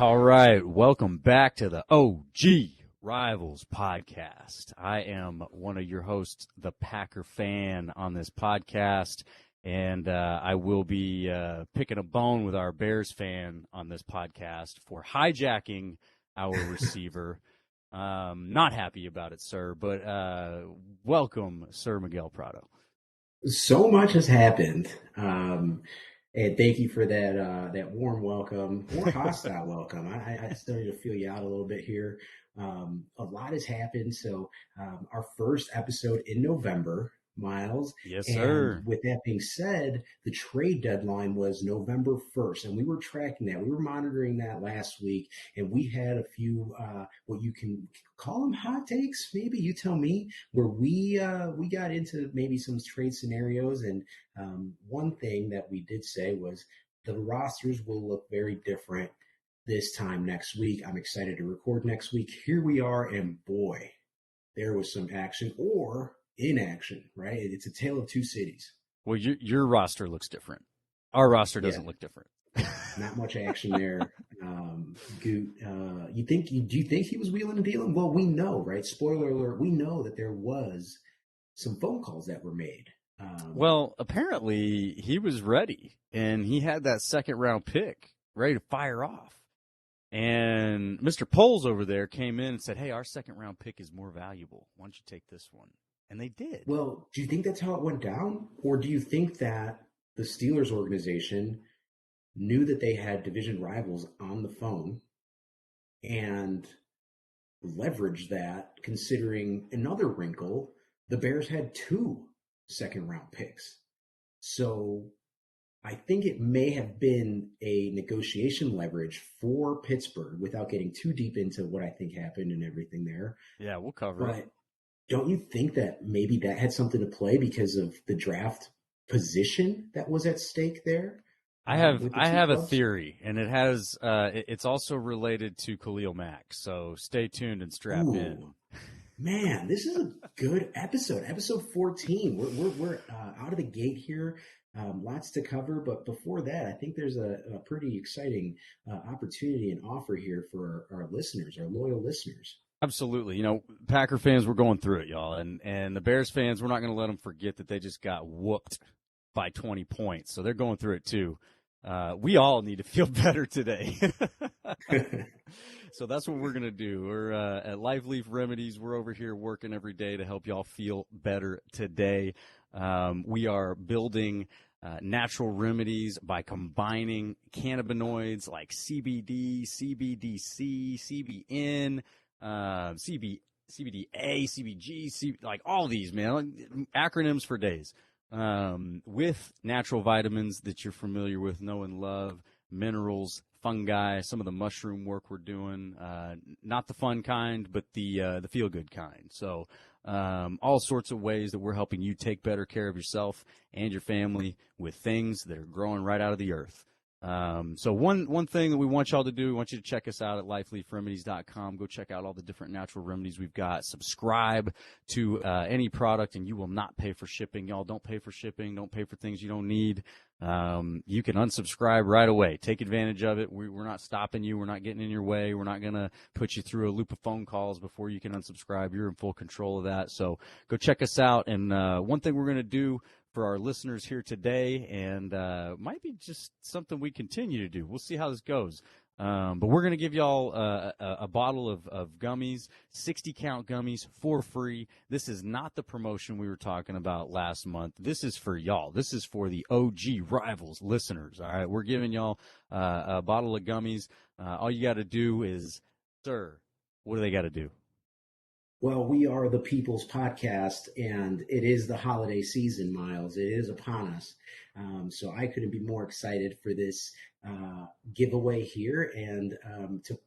All right, welcome back to the OG Rivals podcast. I am one of your hosts, the Packer fan on this podcast, and I will be picking a bone with our Bears fan on this podcast for hijacking our receiver. Not happy about it, sir, but welcome, Sir Miguel Prado. So much has happened. And thank you for that warm welcome or hostile welcome. I started to feel you out a little bit here. A lot has happened. So our first episode in November, Myles. Yes, and sir. with that being said, the trade deadline was November 1st, and we were tracking that. We were monitoring that last week, and we had a few what you can call them hot takes. Maybe you tell me, where we got into maybe some trade scenarios, and one thing that we did say was the rosters will look very different this time next week. I'm excited to record next week. Here we are, and boy, there was some action or inaction, right? It's a tale of two cities. Well, your roster looks different. Our roster doesn't look different. Not much action there. Gute, do you think he was wheeling and dealing? Well, we know, right? Spoiler alert, we know that there was some phone calls that were made. Well, apparently he was ready, and he had that second round pick ready to fire off. And Mr. Poles over there came in and said, "Hey, our second round pick is more valuable. Why don't you take this one?" And they did. Well, do you think that's how it went down? Or do you think that the Steelers organization knew that they had division rivals on the phone and leveraged that, considering another wrinkle, the Bears had 2 second-round picks. So I think it may have been a negotiation leverage for Pittsburgh, without getting too deep into what I think happened and everything there. Yeah, we'll cover it. Don't you think that maybe that had something to play because of the draft position that was at stake there? I have a theory, and it's also related to Khalil Mack. So stay tuned and strap in. Man, this is a good episode. Episode 14. We're out of the gate here. Lots to cover, but before that, I think there's a pretty exciting opportunity and offer here for our listeners, our loyal listeners. Absolutely. You know, Packer fans, we're going through it, y'all. And the Bears fans, we're not going to let them forget that they just got whooped by 20 points. So they're going through it too. We all need to feel better today. So that's what we're going to do. We're at Liveleaf Remedies. We're over here working every day to help y'all feel better today. We are building natural remedies by combining cannabinoids like CBD, CBDC, CBN, CBDA, CBG, like all these, man, acronyms for days, with natural vitamins that you're familiar with, know and love, minerals, fungi, some of the mushroom work we're doing, not the fun kind, but the feel-good kind. So all sorts of ways that we're helping you take better care of yourself and your family with things that are growing right out of the earth. So one thing that we want y'all to do, we want you to check us out at lifeleafremedies.com. Go check out all the different natural remedies we've got. Subscribe to any product, and you will not pay for shipping. Y'all don't pay for shipping. Don't pay for things you don't need. You can unsubscribe right away. Take advantage of it. We're not stopping you. We're not getting in your way. We're not going to put you through a loop of phone calls before you can unsubscribe. You're in full control of that. So go check us out. And one thing we're going to do for our listeners here today, and might be just something we continue to do. We'll see how this goes. But we're going to give y'all a bottle of gummies, 60-count gummies for free. This is not the promotion we were talking about last month. This is for y'all. This is for the OG Rivals listeners, all right? We're giving y'all a bottle of gummies. All you got to do is, sir, what do they got to do? Well, we are the People's Podcast, and it is the holiday season, Myles. It is upon us. So I couldn't be more excited for this giveaway here, and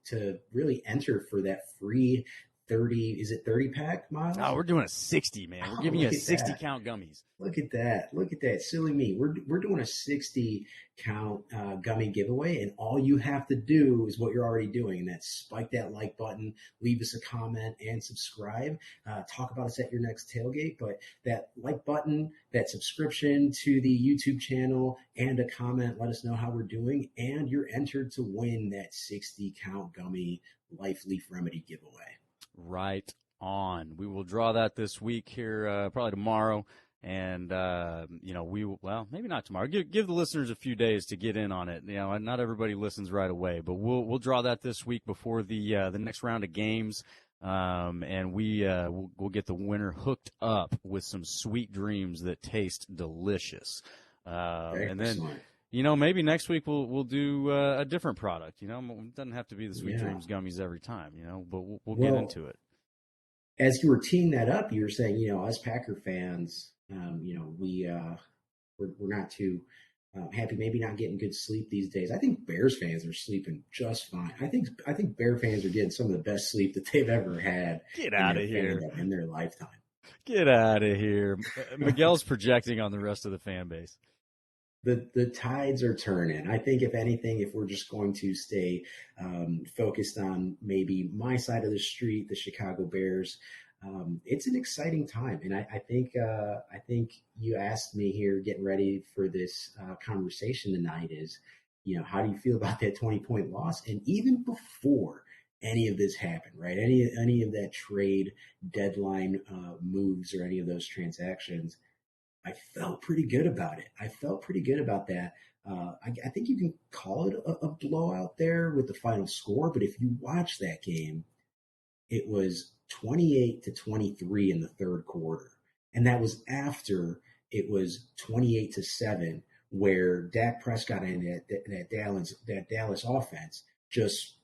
to really enter for that free 30, is it 30 pack, Myles? Oh, we're doing a 60, man. We're Oh, giving you look a at 60 that. count gummies. Look at that. Look at that. Silly me. We're doing a 60 count gummy giveaway, and all you have to do is what you're already doing, and that's spike that like button, leave us a comment, and subscribe. Talk about us at your next tailgate. But that like button, that subscription to the YouTube channel, and a comment, let us know how we're doing, and you're entered to win that 60 count gummy Life Leaf Remedy giveaway. Right on. We will draw that this week here, probably tomorrow. And, well, maybe not tomorrow. Give the listeners a few days to get in on it. Not everybody listens right away, but we'll draw that this week before the next round of games. And we'll get the winner hooked up with some sweet dreams that taste delicious. And then, maybe next week we'll do a different product. It doesn't have to be the Sweet Dreams gummies every time, but we'll get into it. As you were teeing that up, you were saying, us Packer fans, we're not too happy, maybe not getting good sleep these days. I think Bears fans are sleeping just fine. I think Bear fans are getting some of the best sleep that they've ever had. Get out of here in their lifetime. Get out of here. Miguel's projecting on the rest of the fan base. The tides are turning. I think, if anything, if we're just going to stay focused on maybe my side of the street, the Chicago Bears, it's an exciting time. And I think you asked me here, getting ready for this conversation tonight, is, how do you feel about that 20-point loss? And even before any of this happened, right? Any of that trade deadline moves or any of those transactions, I felt pretty good about it. I felt pretty good about that. I think you can call it a blowout there with the final score, but if you watch that game, it was 28-23 in the third quarter. And that was after it was 28-7, where Dak Prescott and that Dallas offense just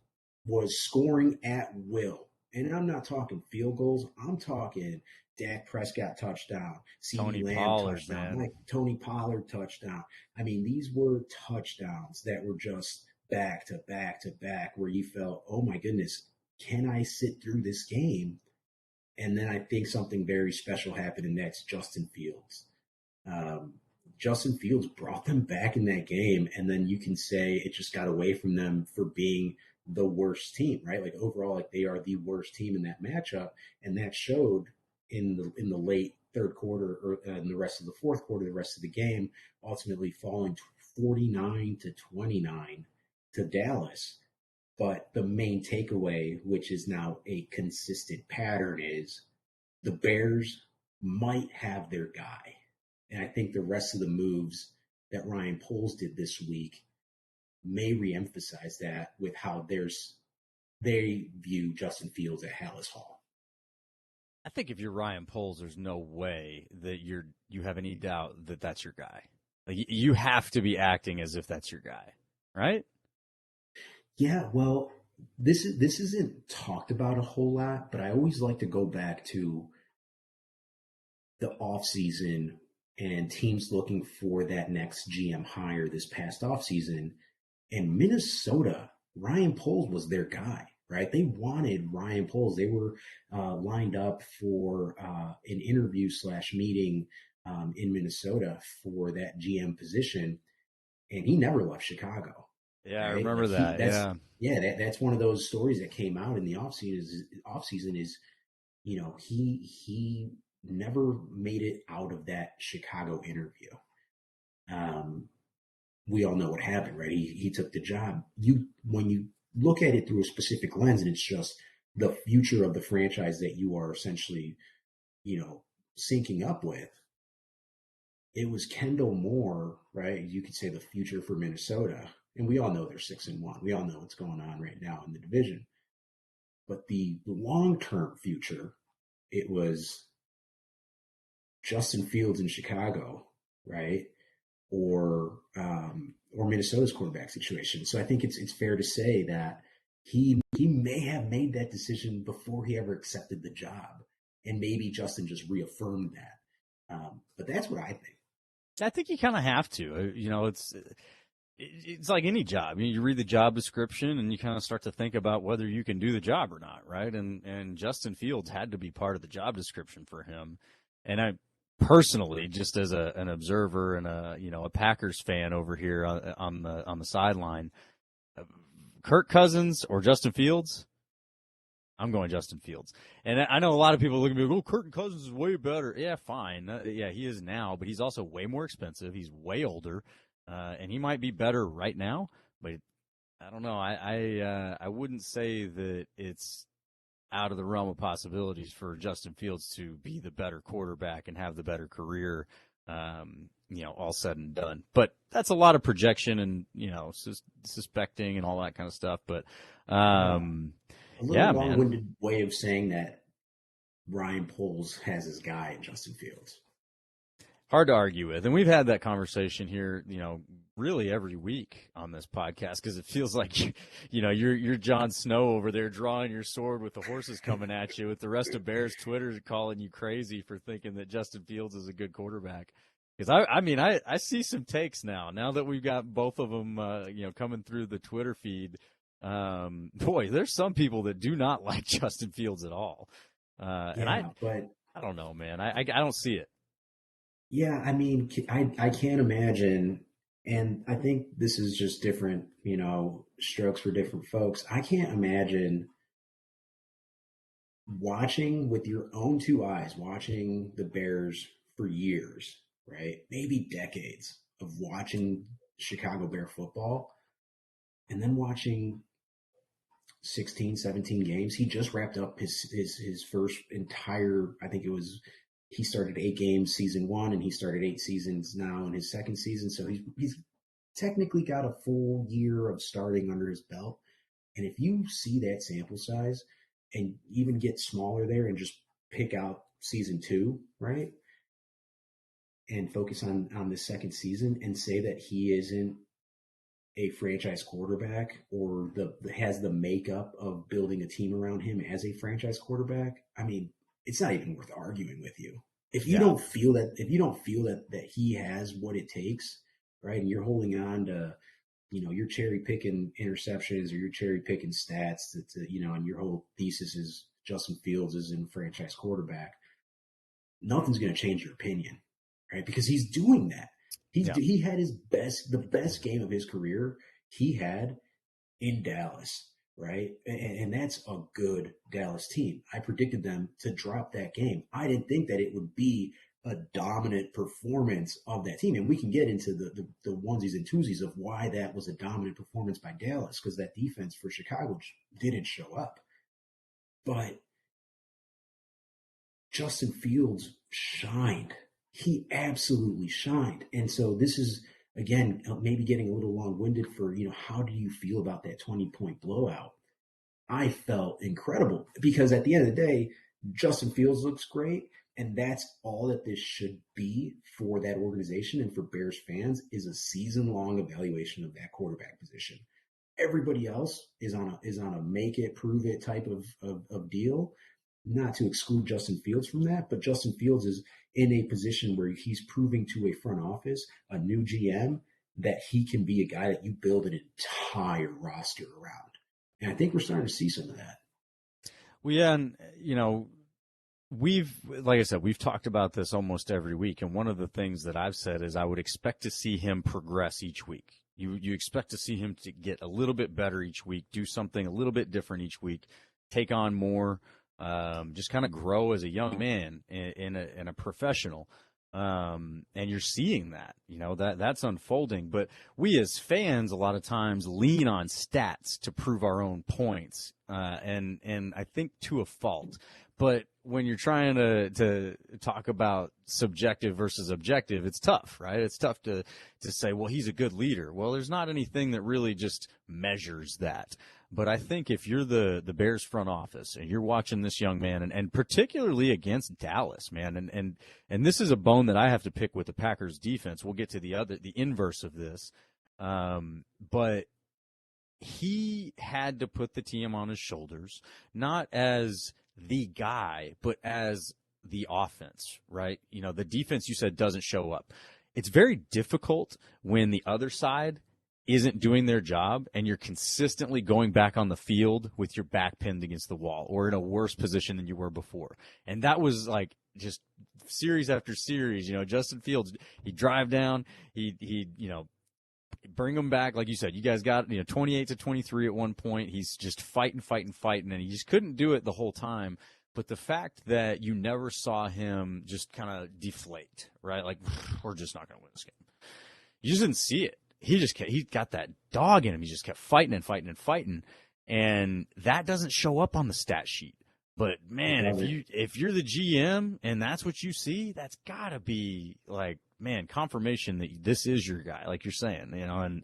was scoring at will. And I'm not talking field goals. I'm talking Dak Prescott touchdown, Tony CeeDee Lamb Pollard, touchdown, Tony Pollard touchdown. I mean, these were touchdowns that were just back to back to back, where you felt, oh my goodness, can I sit through this game? And then I think something very special happened, and that's Justin Fields. Justin Fields brought them back in that game, and then you can say it just got away from them for being the worst team, right? Like, overall, like, they are the worst team in that matchup, and that showed in the late third quarter, or in the rest of the fourth quarter, the rest of the game, ultimately falling 49-29 to Dallas. But the main takeaway, which is now a consistent pattern, is the Bears might have their guy. And I think the rest of the moves that Ryan Poles did this week may reemphasize that with how they view Justin Fields at Hallis Hall. I think if you're Ryan Poles, there's no way that you have any doubt that that's your guy. Like, you have to be acting as if that's your guy, right? Yeah, well, this isn't talked about a whole lot, but I always like to go back to the offseason and teams looking for that next GM hire this past offseason. And Minnesota, Ryan Poles was their guy, right? They wanted Ryan Poles. They were lined up for an interview / meeting in Minnesota for that GM position, and he never left Chicago. Yeah, right? I remember that. That's one of those stories that came out in the offseason is, he never made it out of that Chicago interview. We all know what happened, right? He took the job. When you look at it through a specific lens, and it's just the future of the franchise that you are essentially, syncing up with. It was Kendall Moore, right? You could say the future for Minnesota. And we all know they're 6-1. We all know what's going on right now in the division. But the long-term future, it was Justin Fields in Chicago, right? Or Minnesota's quarterback situation. So I think it's fair to say that he may have made that decision before he ever accepted the job, and maybe Justin just reaffirmed that. But that's what I think. I think you kind of have to. it's like any job. You read the job description and you kind of start to think about whether you can do the job or not, right? And Justin Fields had to be part of the job description for him. And I personally, just as an observer and a Packers fan over here on the sideline, Kirk Cousins or Justin Fields, I'm going Justin Fields. And I know a lot of people look at me and go, Kirk Cousins is way better. Yeah, fine. Yeah, he is now, but he's also way more expensive. He's way older. And he might be better right now, but I don't know. I wouldn't say that it's out of the realm of possibilities for Justin Fields to be the better quarterback and have the better career, all said and done. But that's a lot of projection and, suspecting and all that kind of stuff. But, a little long-winded man. way of saying that Ryan Poles has his guy in Justin Fields. Hard to argue with. And we've had that conversation here, really every week on this podcast because it feels like, you're Jon Snow over there drawing your sword with the horses coming at you with the rest of Bears Twitter calling you crazy for thinking that Justin Fields is a good quarterback. Because, I see some takes now that we've got both of them, coming through the Twitter feed. Boy, there's some people that do not like Justin Fields at all. And I don't know, man. I don't see it. Yeah, I can't imagine, and I think this is just different, strokes for different folks. I can't imagine watching with your own two eyes, watching the Bears for years, right? Maybe decades of watching Chicago Bear football, and then watching 16, 17 games. He just wrapped up his first entire, I think it was, he started 8 games season 1, and he started 8 seasons now in his second season. So he's technically got a full year of starting under his belt. And if you see that sample size and even get smaller there and just pick out season 2, right? And focus on the second season and say that he isn't a franchise quarterback or has the makeup of building a team around him as a franchise quarterback, it's not even worth arguing with you. If you don't feel that he has what it takes, right? And you're holding on to, you're cherry picking interceptions or you're cherry picking stats and your whole thesis is Justin Fields is a franchise quarterback. Nothing's going to change your opinion, right? Because he's doing that. He had the best game of his career he had in Dallas. Right. And that's a good Dallas team. I predicted them to drop that game. I didn't think that it would be a dominant performance of that team. And we can get into the onesies and twosies of why that was a dominant performance by Dallas, because that defense for Chicago didn't show up. But Justin Fields shined. He absolutely shined. And so this is, again, maybe getting a little long-winded for, how do you feel about that 20-point blowout? I felt incredible because at the end of the day, Justin Fields looks great. And that's all that this should be for that organization and for Bears fans is a season-long evaluation of that quarterback position. Everybody else is on a make it, prove it type of deal. Not to exclude Justin Fields from that, but Justin Fields is in a position where he's proving to a front office, a new GM, that he can be a guy that you build an entire roster around. And I think we're starting to see some of that. Well, yeah, and, like I said, we've talked about this almost every week. And one of the things that I've said is I would expect to see him progress each week. You expect to see him to get a little bit better each week, do something a little bit different each week, take on more, just kind of grow as a young man in a professional. And you're seeing that, that's unfolding. But we as fans, a lot of times lean on stats to prove our own points. And I think to a fault, but when you're trying to talk about subjective versus objective, it's tough, right? It's tough to say, well, he's a good leader. Well, there's not anything that really just measures that. But I think if you're the Bears front office and you're watching this young man, and particularly against Dallas, man, and this is a bone that I have to pick with the Packers defense. We'll get to the inverse of this. But he had to put the team on his shoulders, not as the guy, but as the offense, right? The defense you said doesn't show up. It's very difficult when the other side isn't doing their job and you're consistently going back on the field with your back pinned against the wall or in a worse position than you were before. And that was like just series after series. Justin Fields, he'd drive down, he'd bring him back. Like you said, you guys got 28-23 at one point. He's just fighting, and he just couldn't do it the whole time. But the fact that you never saw him just kind of deflate, right? Like, we're just not going to win this game. You just didn't see it. He got that dog in him. He just kept fighting. And that doesn't show up on the stat sheet. But man, if you're the GM and that's what you see, that's gotta be like, man, confirmation that this is your guy, like you're saying, and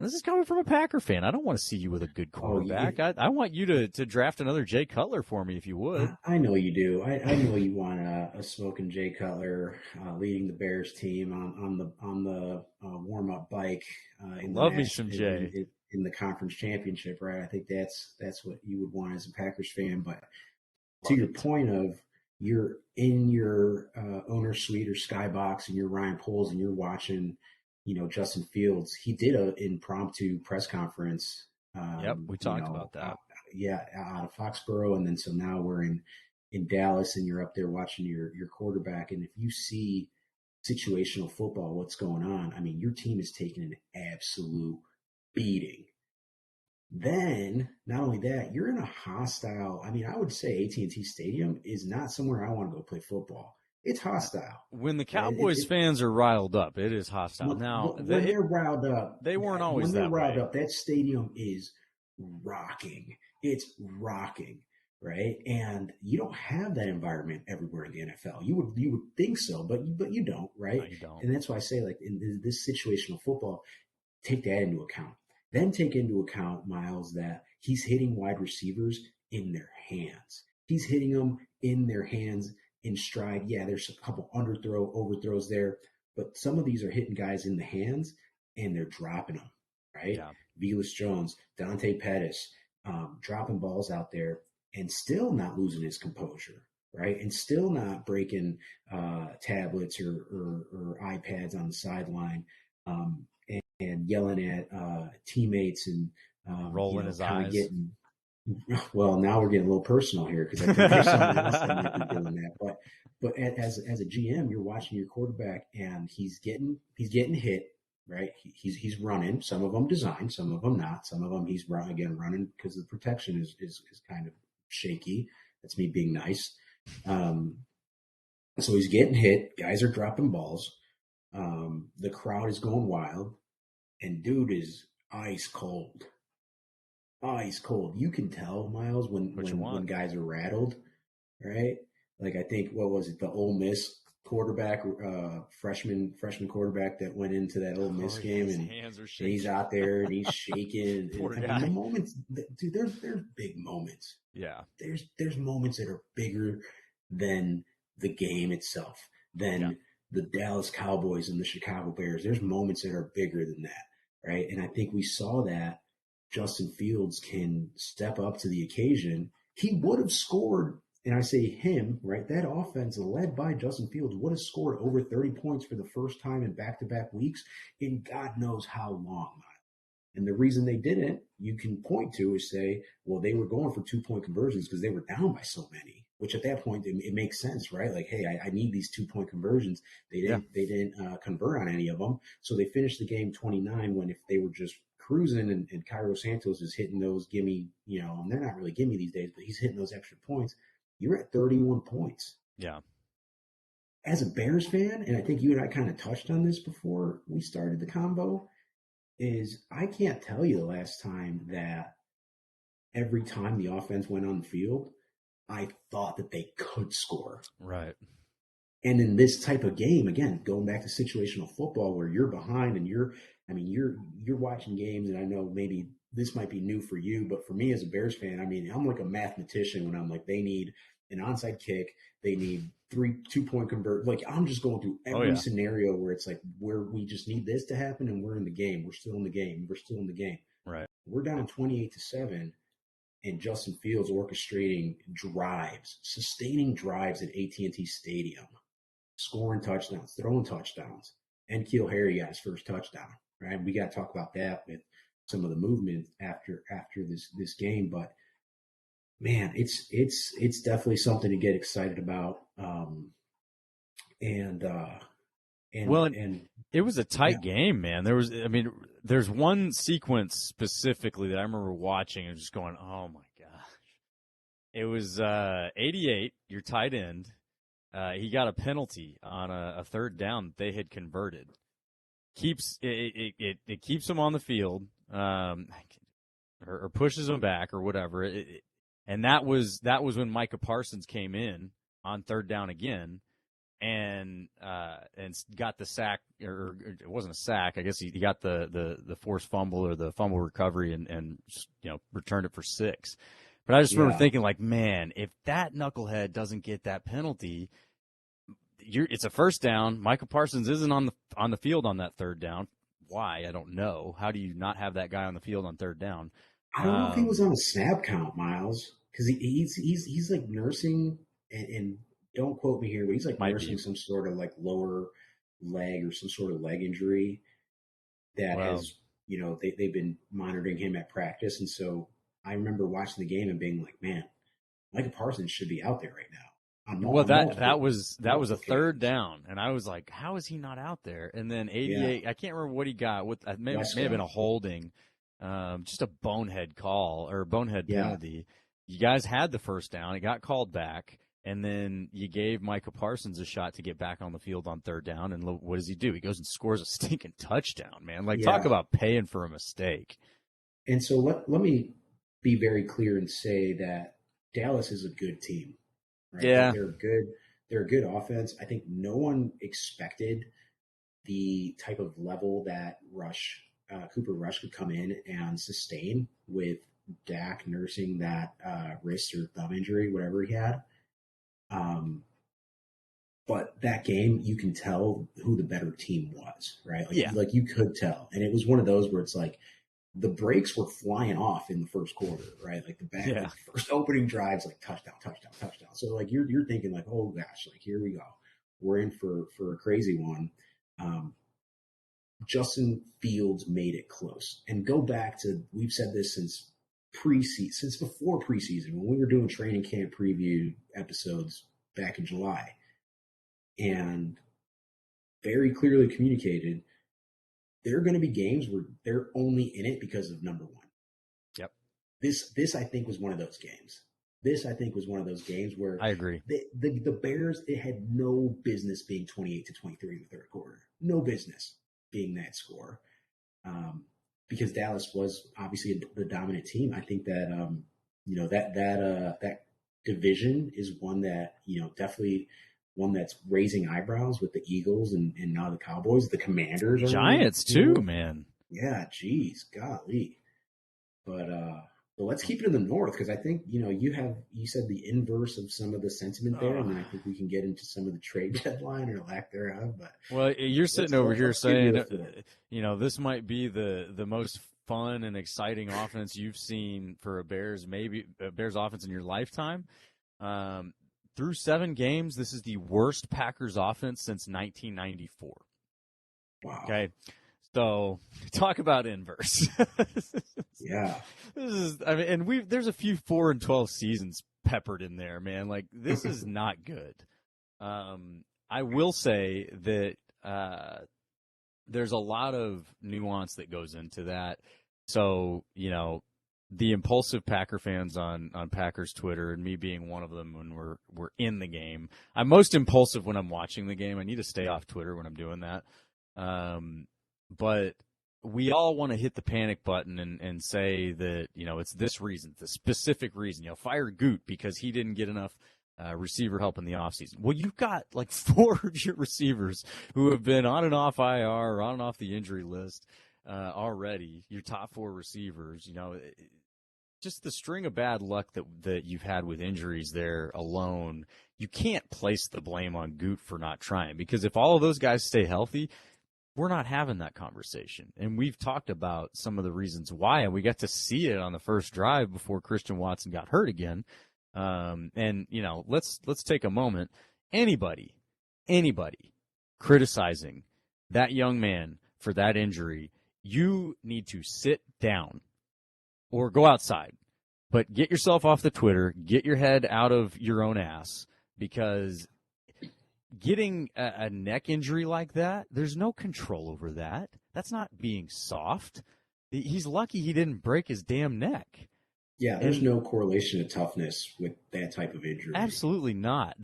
this is coming from a Packer fan. I don't want to see you with a good quarterback. I want you to draft another Jay Cutler for me if you would. I know you do. I know you want a smoking Jay Cutler leading the Bears team on the warm up bike. Love me some Jay in the conference championship, right? I think that's what you would want as a Packers fan. But to your point of you're in your owner suite or skybox and you're Ryan Poles and you're watching, Justin Fields. He did an impromptu press conference. Yep, we talked about that. Out of Foxborough, and then so now we're in Dallas, and you're up there watching your quarterback. And if you see situational football, what's going on? I mean, your team is taking an absolute beating. Then, not only that, you're in a hostile. I mean, I would say AT&T Stadium is not somewhere I want to go play football. It's hostile. When the Cowboys fans are riled up, it is hostile. Now, when they're riled up, they weren't always that way. When they're riled up, that stadium is rocking. It's rocking, right? And you don't have that environment everywhere in the NFL. You would think so, but you don't, right? No, you don't. And that's why I say, like, in this situational football, take that into account. Then take into account, Myles, that he's hitting wide receivers in their hands. He's hitting them in their hands in stride. Yeah, there's a couple overthrows there, but some of these are hitting guys in the hands and they're dropping them, right? Yeah. Velus Jones, Dante Pettis, dropping balls out there and still not losing his composure, right? And still not breaking tablets or iPads on the sideline. And yelling at teammates and rolling his eyes. Well, now we're getting a little personal here because I think there's someone else that might be doing that. But as a GM, you're watching your quarterback and he's getting hit, right? He's running. Some of them designed, some of them not. Some of them he's running because the protection is kind of shaky. That's me being nice. So he's getting hit. Guys are dropping balls. The crowd is going wild. And dude is ice cold. Ice cold. You can tell, Myles, when guys are rattled, right? Like I think, what was it, the Ole Miss quarterback, freshman quarterback that went into that Ole Miss game, and he's out there and he's shaking. The moments, dude, there's big moments. Yeah. There's moments that are bigger than the game itself, than the Dallas Cowboys and the Chicago Bears. There's moments that are bigger than that, right? And I think we saw that Justin Fields can step up to the occasion. He would have scored, and I say him, right? That offense led by Justin Fields would have scored over 30 points for the first time in back-to-back weeks in God knows how long. And the reason they didn't, you can point to, is say, well, they were going for 2-point conversions because they were down by so many, which at that point, it makes sense, right? Like, hey, I need these 2-point conversions. They didn't convert on any of them. So they finished the game 29 when if they were just cruising and Cairo Santos is hitting those gimme, and they're not really gimme these days, but he's hitting those extra points. You're at 31 points. Yeah. As a Bears fan, and I think you and I kind of touched on this before we started the combo, is I can't tell you the last time that every time the offense went on the field, I thought that they could score. Right. And in this type of game, again, going back to situational football where you're behind and you're watching games, and I know maybe this might be new for you, but for me as a Bears fan, I mean, I'm like a mathematician when I'm like, they need an onside kick, they need 2-point convert. Like, I'm just going through every scenario where it's like, where we just need this to happen and we're in the game. We're still in the game. We're still in the game. Right. We're down 28-7. And Justin Fields orchestrating drives, sustaining drives at AT&T Stadium, scoring touchdowns, throwing touchdowns. And N'Keal Harry got his first touchdown, right? We got to talk about that with some of the movement after this game, but man, it's definitely something to get excited about. And Well, and it was a yeah, tight game, man. There's one sequence specifically that I remember watching and just going, "Oh my gosh!" It was 88, your tight end. He got a penalty on a third down that they had converted. It keeps him on the field, or pushes him back or whatever. And that was when Micah Parsons came in on third down again and got the sack, or it wasn't a sack. I guess he got the forced fumble or the fumble recovery and returned it for 6. But I just remember thinking, like, man, if that knucklehead doesn't get that penalty, it's a first down. Micah Parsons isn't on the field on that third down. Why? I don't know. How do you not have that guy on the field on third down? I don't know if he was on a snap count, Myles, because he's like nursing, and don't quote me here, but he's like nursing some sort of like lower leg or some sort of leg injury that has, they've been monitoring him at practice. And so I remember watching the game and being like, man, Micah Parsons should be out there right now. Well, that was a third down, and I was like, how is he not out there? And then 88, I can't remember what he got. It may have been a holding, just a bonehead call or bonehead penalty. You guys had the first down. It got called back, and then you gave Micah Parsons a shot to get back on the field on third down, and what does he do? He goes and scores a stinking touchdown, man. Like, talk about paying for a mistake. And so let me be very clear and say that Dallas is a good team. Right? Yeah, they're a good offense. I think no one expected the type of level that Cooper Rush could come in and sustain with Dak nursing that wrist or thumb injury, whatever he had. But that game, you can tell who the better team was, right? Like you could tell, and it was one of those where it's like, the breaks were flying off in the first quarter, right? Like the first opening drives, like touchdown. So like you're thinking like, oh gosh, like here we go, we're in for a crazy one. Justin Fields made it close, and go back to, we've said this since before preseason, when we were doing training camp preview episodes back in July, and very clearly communicated, there are going to be games where they're only in it because of number one. Yep. This I think was one of those games. Where I agree. The Bears, it had no business being 28-23 in the third quarter. No business being that score. Because Dallas was obviously the dominant team. I think that that division is one that, definitely one that's raising eyebrows with the Eagles and now the Cowboys. The Commanders are Giants too, man. Yeah, geez, golly. But let's keep it in the North, because I think, you said the inverse of some of the sentiment there, and then I think we can get into some of the trade deadline or lack thereof. But you're sitting over here saying, this might be the most fun and exciting offense you've seen for a Bears offense in your lifetime. Through 7 games, this is the worst Packers offense since 1994. Wow. Okay. So talk about inverse. Yeah. There's a few 4-12 seasons peppered in there, man. Like, this is not good. I will say that there's a lot of nuance that goes into that. So, the impulsive Packer fans on Packers Twitter, and me being one of them when we're in the game. I'm most impulsive when I'm watching the game. I need to stay off Twitter when I'm doing that. But we all want to hit the panic button and say that, it's this reason, the specific reason. Fire Gute because he didn't get enough receiver help in the offseason. Well, you've got like 4 of your receivers who have been on and off IR or on and off the injury list already. Your top 4 receivers, just the string of bad luck that you've had with injuries there alone, you can't place the blame on Gute for not trying, because if all of those guys stay healthy, we're not having that conversation. And we've talked about some of the reasons why, and we got to see it on the first drive before Christian Watson got hurt again. Let's take a moment. Anybody criticizing that young man for that injury you need to sit down or go outside. But get yourself off the Twitter, get your head out of your own ass, because getting a neck injury like that, there's no control over that. That's not being soft. He's lucky he didn't break his damn neck. Yeah, there's no correlation to toughness with that type of injury. Absolutely not.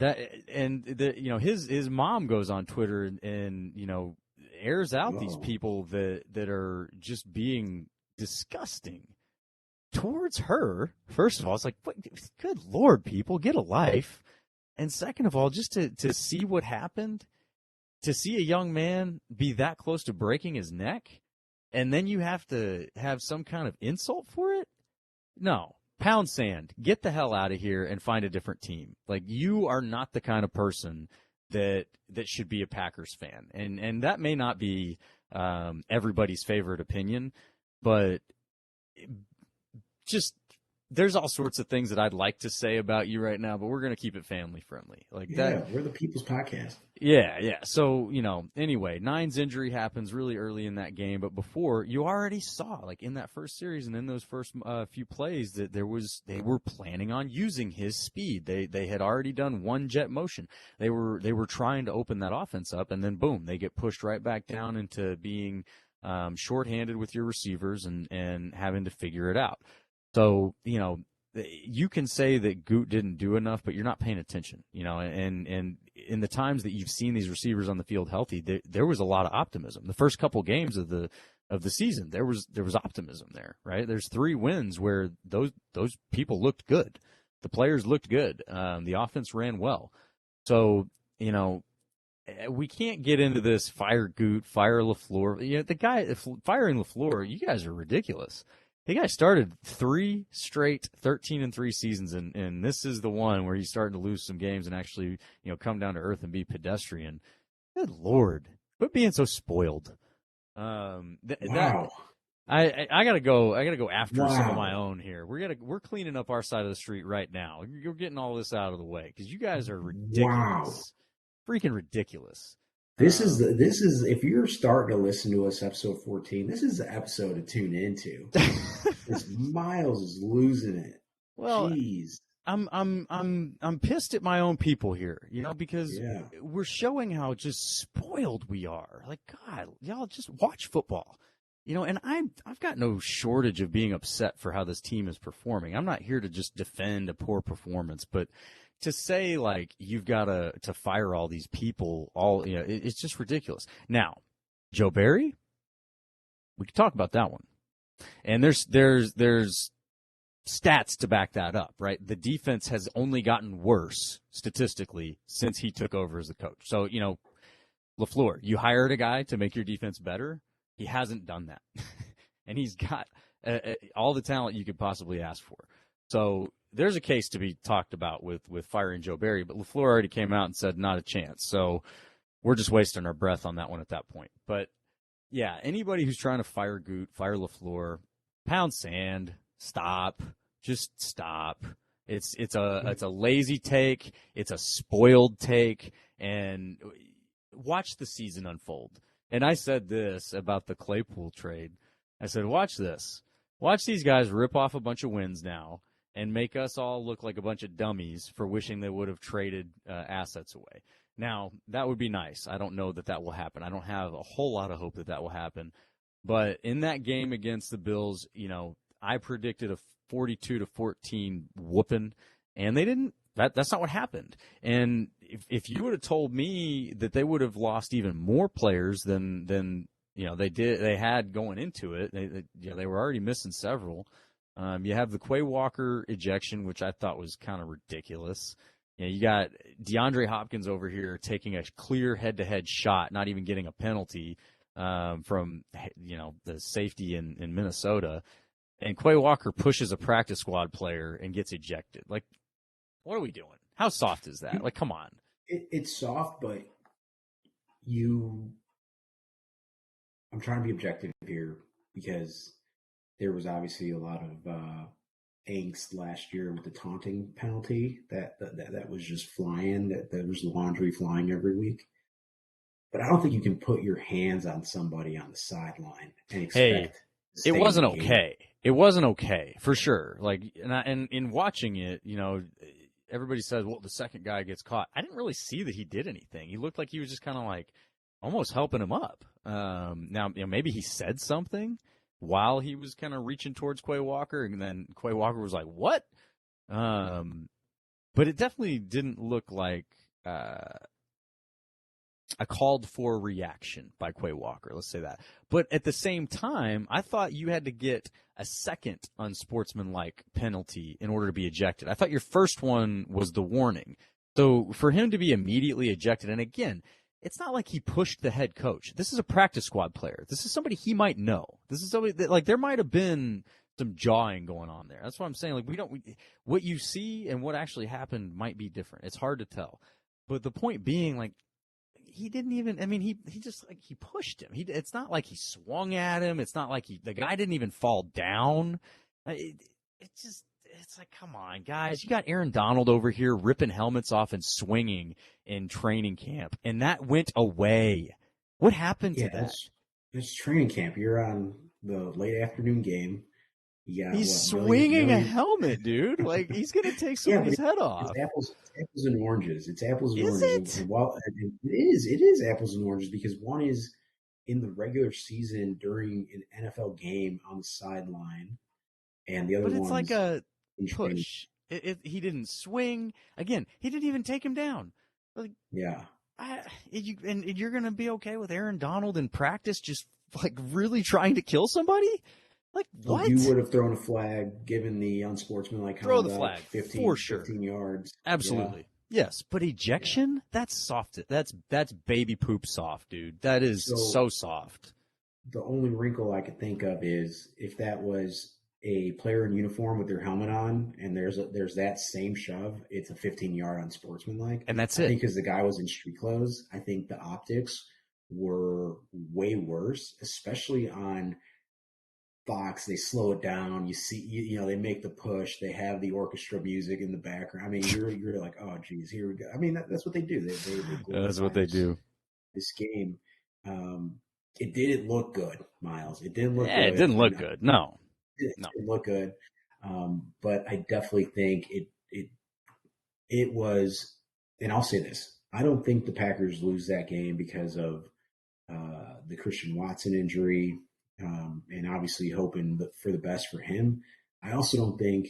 His mom goes on Twitter and airs out these people that are just being disgusting towards her. First of all, it's like, good Lord, people, get a life. And second of all, just to see what happened, to see a young man be that close to breaking his neck, and then you have to have some kind of insult for it? No. Pound sand. Get the hell out of here and find a different team. Like, you are not the kind of person that should be a Packers fan. And that may not be everybody's favorite opinion, but just there's all sorts of things that I'd like to say about you right now, but we're going to keep it family friendly. We're the people's podcast. Yeah. So, anyway, Nine's injury happens really early in that game, but before, you already saw, like, in that first series and in those first few plays, that they were planning on using his speed. They had already done one jet motion. They were trying to open that offense up, and then boom, they get pushed right back down into being shorthanded with your receivers and having to figure it out. So, you can say that Gute didn't do enough, but you're not paying attention, and in the times that you've seen these receivers on the field healthy, there was a lot of optimism. The first couple games of the season, there was optimism there, right? There's 3 wins where those people looked good. The players looked good. The offense ran well. So, we can't get into this fire Gute, fire LaFleur. The guy firing LaFleur, you guys are ridiculous. The guy started 3 straight 13-3 seasons, and this is the one where he's starting to lose some games and actually, come down to earth and be pedestrian. Good Lord, quit being so spoiled. Wow. I gotta go after some of my own here. We're cleaning up our side of the street right now. You're getting all this out of the way because you guys are ridiculous, freaking ridiculous. This is if you're starting to listen to us, episode 14, this is the episode to tune into. This Myles is losing it. Well, jeez. I'm pissed at my own people here, because we're showing how just spoiled we are. Like, God, y'all just watch football. And I've got no shortage of being upset for how this team is performing. I'm not here to just defend a poor performance, but to say, like, you've got to fire all these people, it's just ridiculous. Now, Joe Barry, we could talk about that one. And there's stats to back that up, right? The defense has only gotten worse statistically since he took over as the coach. So, LaFleur, you hired a guy to make your defense better. He hasn't done that. And he's got all the talent you could possibly ask for. So there's a case to be talked about with firing Joe Barry, but LaFleur already came out and said not a chance. So we're just wasting our breath on that one at that point. But, yeah, anybody who's trying to fire Gute, fire LaFleur, pound sand, stop. Just stop. It's a lazy take. It's a spoiled take. And watch the season unfold. And I said this about the Claypool trade. I said, watch this. Watch these guys rip off a bunch of wins now and make us all look like a bunch of dummies for wishing they would have traded assets away. Now, that would be nice. I don't know that will happen. I don't have a whole lot of hope that will happen. But in that game against the Bills, I predicted a 42-14 whooping, and they didn't. That's not what happened. And if you would have told me that they would have lost even more players than they had going into it, they were already missing several. You have the Quay Walker ejection, which I thought was kind of ridiculous. You got DeAndre Hopkins over here taking a clear head-to-head shot, not even getting a penalty from the safety in Minnesota. And Quay Walker pushes a practice squad player and gets ejected. Like, what are we doing? How soft is that? Like, come on. It's soft, but I'm trying to be objective here because there was obviously a lot of angst last year with the taunting penalty that was just flying. That there was laundry flying every week. but I don't think you can put your hands on somebody on the sideline and Hey, expect to it stay in the wasn't game. okay. It wasn't okay for sure. Like, and in watching it, everybody says, well, the second guy gets caught. I didn't really see that he did anything. He looked like he was just kind of like almost helping him up. Now, maybe he said something while he was kind of reaching towards Quay Walker, and then Quay Walker was like, "What?" But it definitely didn't look like a called for reaction by Quay Walker. Let's say that. But at the same time, I thought you had to get a second unsportsmanlike penalty in order to be ejected. I thought your first one was the warning. So for him to be immediately ejected, and again, it's not like he pushed the head coach. This is a practice squad player. This is somebody he might know. This is somebody that, like, there might have been some jawing going on there. That's what I'm saying. Like, what you see and what actually happened might be different. It's hard to tell. But the point being, like, he didn't even, I mean, he just, like, he pushed him. It's not like he swung at him. It's not like the guy didn't even fall down. It's like, come on, guys. You got Aaron Donald over here ripping helmets off and swinging in training camp, and that went away. What happened to that? It's training camp. You're on the late afternoon game. You got He's swinging a helmet, dude. Like, he's going to take somebody's head off. It's apples and oranges. It's apples and oranges. Is it? It is apples and oranges because one is in the regular season during an NFL game on the sideline, and the other one. But it's like a push. He didn't swing. Again, he didn't even take him down. Like, yeah. And you're going to be okay with Aaron Donald in practice just, like, really trying to kill somebody? Like, what? You would have thrown a flag given the unsportsmanlike conduct. Throw the flag, 15, for sure. 15 yards. Absolutely. Yeah. Yes, but ejection? Yeah. That's soft. That's baby poop soft, dude. That is so soft. The only wrinkle I could think of is if that was a player in uniform with their helmet on and there's that same shove, it's a 15-yard unsportsmanlike. And that's it. I think because the guy was in street clothes, I think the optics were way worse, especially on Fox. They slow it down. You see, they make the push. They have the orchestra music in the background. I mean, you're like, oh, geez, here we go. I mean, that's what they do. That's what they do. This game, it didn't look good, Myles. It didn't look good. It didn't look good. No. It didn't look good. But I definitely think it was, and I'll say this: I don't think the Packers lose that game because of the Christian Watson injury. And obviously hoping for the best for him. I also don't think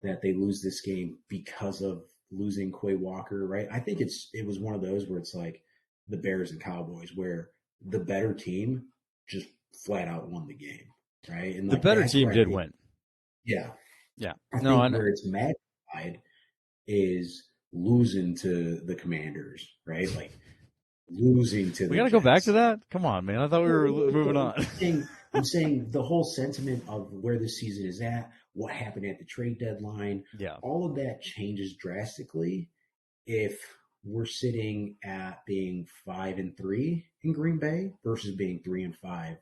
that they lose this game because of losing Quay Walker, right? I think it was one of those where it's like the Bears and Cowboys, where the better team just flat out won the game, right? And the better team did win. Yeah. Yeah. I think where it's magnified is losing to the Commanders, right? Like losing to the We got to go back to that? Come on, man. I thought we were moving on. I'm saying the whole sentiment of where the season is at, what happened at the trade deadline, all of that changes drastically if we're sitting at being 5-3 in Green Bay versus being 3-5,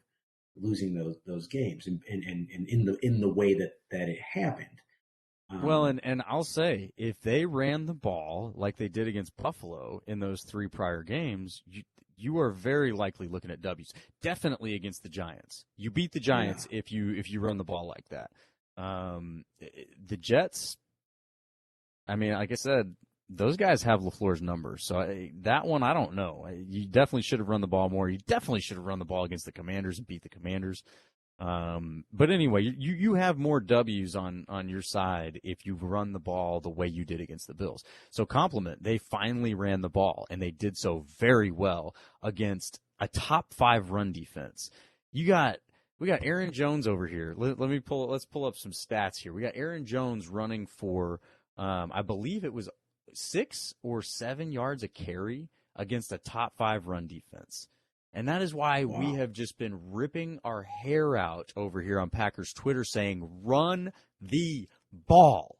losing those games and in the way that it happened. Well, and I'll say, if they ran the ball like they did against Buffalo in those 3 prior games, you are very likely looking at W's. Definitely against the Giants. You beat the Giants if you run the ball like that. The Jets, I mean, like I said, those guys have LaFleur's number. So that one, I don't know. You definitely should have run the ball more. You definitely should have run the ball against the Commanders and beat the Commanders. But anyway, you have more W's on your side if you run the ball the way you did against the Bills. So compliment, they finally ran the ball, and they did so very well against a top 5 run defense. We got Aaron Jones over here. Let's pull up some stats here. We got Aaron Jones running for I believe it was 6 or 7 yards a carry against a top 5 run defense. And that is why we have just been ripping our hair out over here on Packers Twitter saying, run the ball.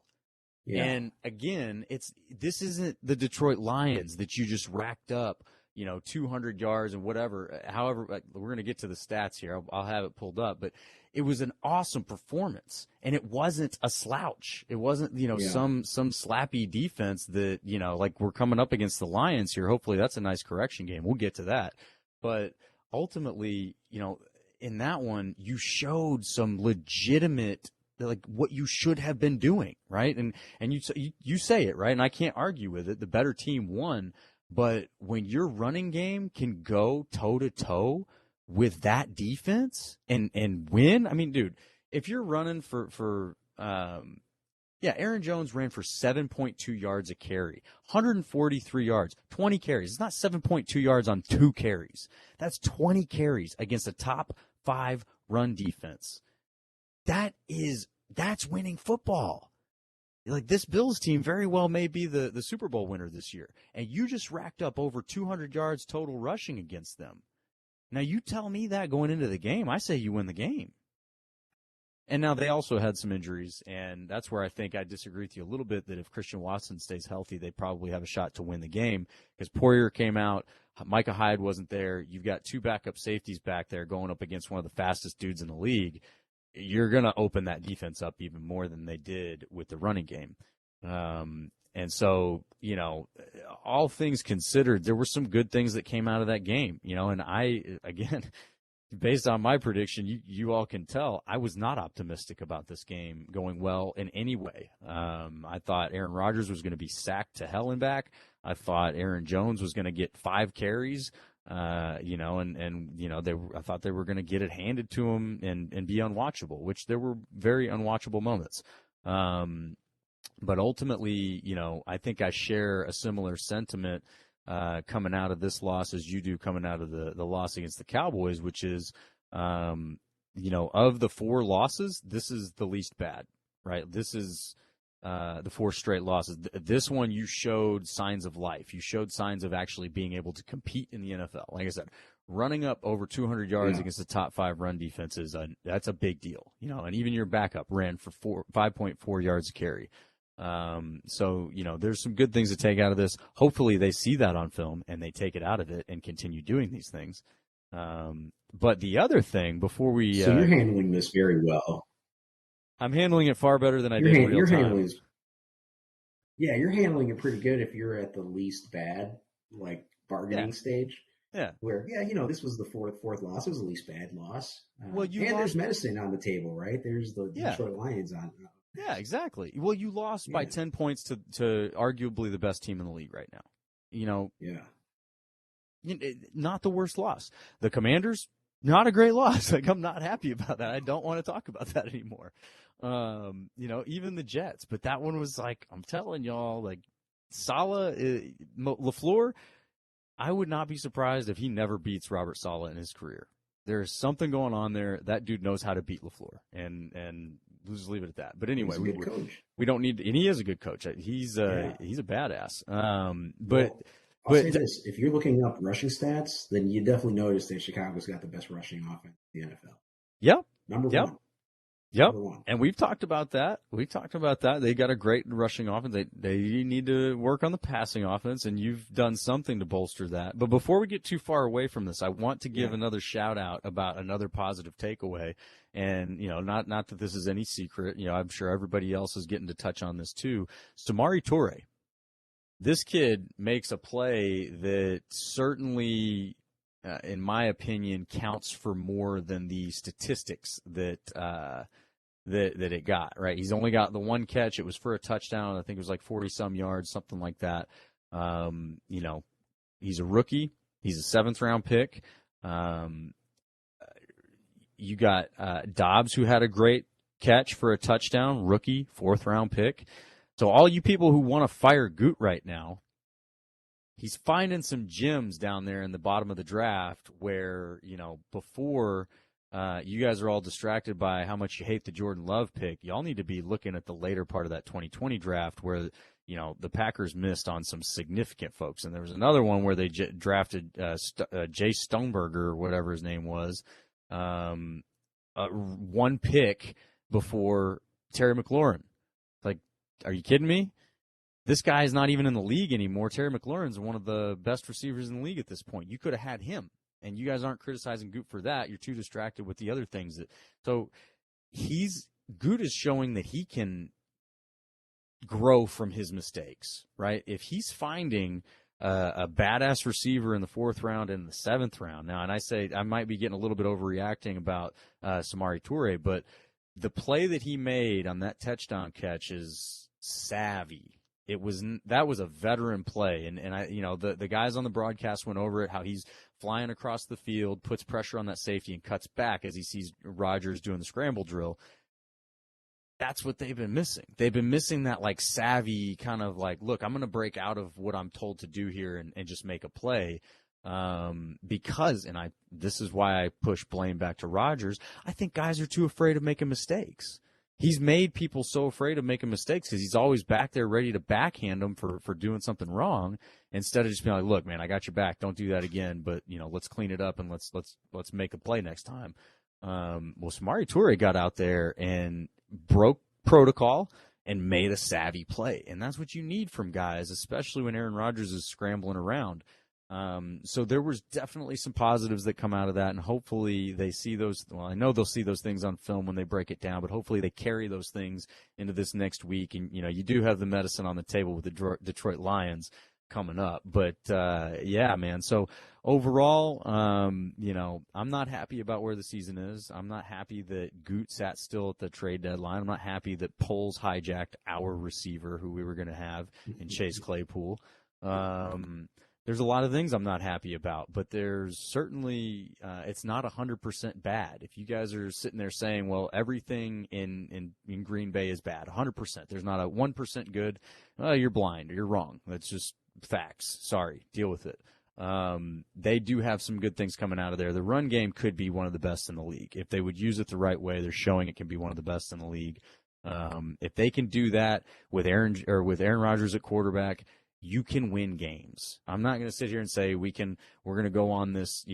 Yeah. And again, this isn't the Detroit Lions that you just racked up, 200 yards and whatever. However, we're going to get to the stats here. I'll have it pulled up, but it was an awesome performance, and it wasn't a slouch. It wasn't, some slappy defense that, like we're coming up against the Lions here. Hopefully that's a nice correction game. We'll get to that. But ultimately, in that one, you showed some legitimate, like, what you should have been doing, right? And you say it, right? And I can't argue with it. The better team won. But when your running game can go toe to toe with that defense and win, I mean, dude, if you're running Aaron Jones ran for 7.2 yards a carry, 143 yards, 20 carries. It's not 7.2 yards on 2 carries. That's 20 carries against a top 5 run defense. That's winning football. Like, this Bills team very well may be the Super Bowl winner this year. And you just racked up over 200 yards total rushing against them. Now, you tell me that going into the game, I say you win the game. And now they also had some injuries, and that's where I think I disagree with you a little bit, that if Christian Watson stays healthy, they probably have a shot to win the game, because Poyer came out, Micah Hyde wasn't there. You've got 2 backup safeties back there going up against one of the fastest dudes in the league. You're going to open that defense up even more than they did with the running game. And so, all things considered, there were some good things that came out of that game, and again, based on my prediction, you all can tell I was not optimistic about this game going well in any way. I thought Aaron Rodgers was going to be sacked to hell and back. I thought Aaron Jones was going to get 5 carries, I thought they were going to get it handed to him and be unwatchable, which there were very unwatchable moments. But ultimately, I think I share a similar sentiment coming out of this loss as you do coming out of the loss against the Cowboys, which is, of the 4 losses, this is the least bad, right? This is the 4 straight losses. This one, you showed signs of life. You showed signs of actually being able to compete in the NFL. Like I said, running up over 200 yards against the top 5 run defenses, that's a big deal, and even your backup ran for 5.4 yards a carry. So, there's some good things to take out of this. Hopefully they see that on film and they take it out of it and continue doing these things. But the other thing before we, so you're handling this very well. I'm handling it far better than I did in real time. You're handling it pretty good if you're at the least bad, like, bargaining stage. Yeah. Where, this was the fourth loss. It was the least bad loss. There's medicine on the table, right? There's the Detroit Lions on. Yeah, exactly. Well, you lost by 10 points to arguably the best team in the league right now. Not the worst loss. The Commanders, not a great loss. Like, I'm not happy about that. I don't want to talk about that anymore. Even the Jets. But that one was like, I'm telling y'all, like, Saleh, LaFleur, I would not be surprised if he never beats Robert Saleh in his career. There's something going on there. That dude knows how to beat LaFleur. And we'll just leave it at that. But anyway, we don't need – and he is a good coach. He's a badass. I'll say this. If you're looking up rushing stats, then you definitely notice that Chicago's got the best rushing offense in the NFL. Yep. Number one. Yep. And we've talked about that. They got a great rushing offense. They need to work on the passing offense, and you've done something to bolster that. But before we get too far away from this, I want to give another shout out about another positive takeaway. And, not that this is any secret, I'm sure everybody else is getting to touch on this too. Samari Toure. This kid makes a play that certainly, in my opinion, counts for more than the statistics that it got, right? He's only got the one catch. It was for a touchdown. I think it was like 40-some yards, something like that. He's a rookie. He's a 7th-round pick. You got Dobbs, who had a great catch for a touchdown, rookie, 4th-round pick. So all you people who want to fire Gute right now, he's finding some gems down there in the bottom of the draft where, before you guys are all distracted by how much you hate the Jordan Love pick, y'all need to be looking at the later part of that 2020 draft where, the Packers missed on some significant folks. And there was another one where they drafted Jay Stoneberger or whatever his name was, one pick before Terry McLaurin. Like, are you kidding me? This guy is not even in the league anymore. Terry McLaurin's one of the best receivers in the league at this point. You could have had him, and you guys aren't criticizing Gute for that. You're too distracted with the other things. So Gute is showing that he can grow from his mistakes, right? If he's finding a badass receiver in the 4th round and the 7th round. Now, and I say I might be getting a little bit overreacting about Samari Toure, but the play that he made on that touchdown catch is savvy. That was a veteran play, and I, the guys on the broadcast went over it, how he's flying across the field, puts pressure on that safety, and cuts back as he sees Rodgers doing the scramble drill. That's what they've been missing. They've been missing that like savvy kind of like, look, I'm going to break out of what I'm told to do here and just make a play. Because, this is why I push blame back to Rodgers. I think guys are too afraid of making mistakes. He's made people so afraid of making mistakes because he's always back there ready to backhand them for doing something wrong, instead of just being like, look, man, I got your back. Don't do that again. But, let's clean it up and let's make a play next time. Well, Samari Toure got out there and broke protocol and made a savvy play. And that's what you need from guys, especially when Aaron Rodgers is scrambling around. So there was definitely some positives that come out of that, and hopefully they see those. Well, I know they'll see those things on film when they break it down, but hopefully they carry those things into this next week. And, you do have the medicine on the table with the Detroit Lions coming up. But, yeah, man. So overall, I'm not happy about where the season is. I'm not happy that Gute sat still at the trade deadline. I'm not happy that Poles hijacked our receiver who we were going to have in Chase Claypool. There's a lot of things I'm not happy about, but there's certainly it's not 100% bad. If you guys are sitting there saying, well, everything in Green Bay is bad, 100%. There's not a 1% good. You're blind. You're wrong. That's just facts. Sorry. Deal with it. They do have some good things coming out of there. The run game could be one of the best in the league. If they would use it the right way, they're showing it can be one of the best in the league. If they can do that with Aaron Rodgers at quarterback, you can win games. I'm not going to sit here and say we're going to go on this,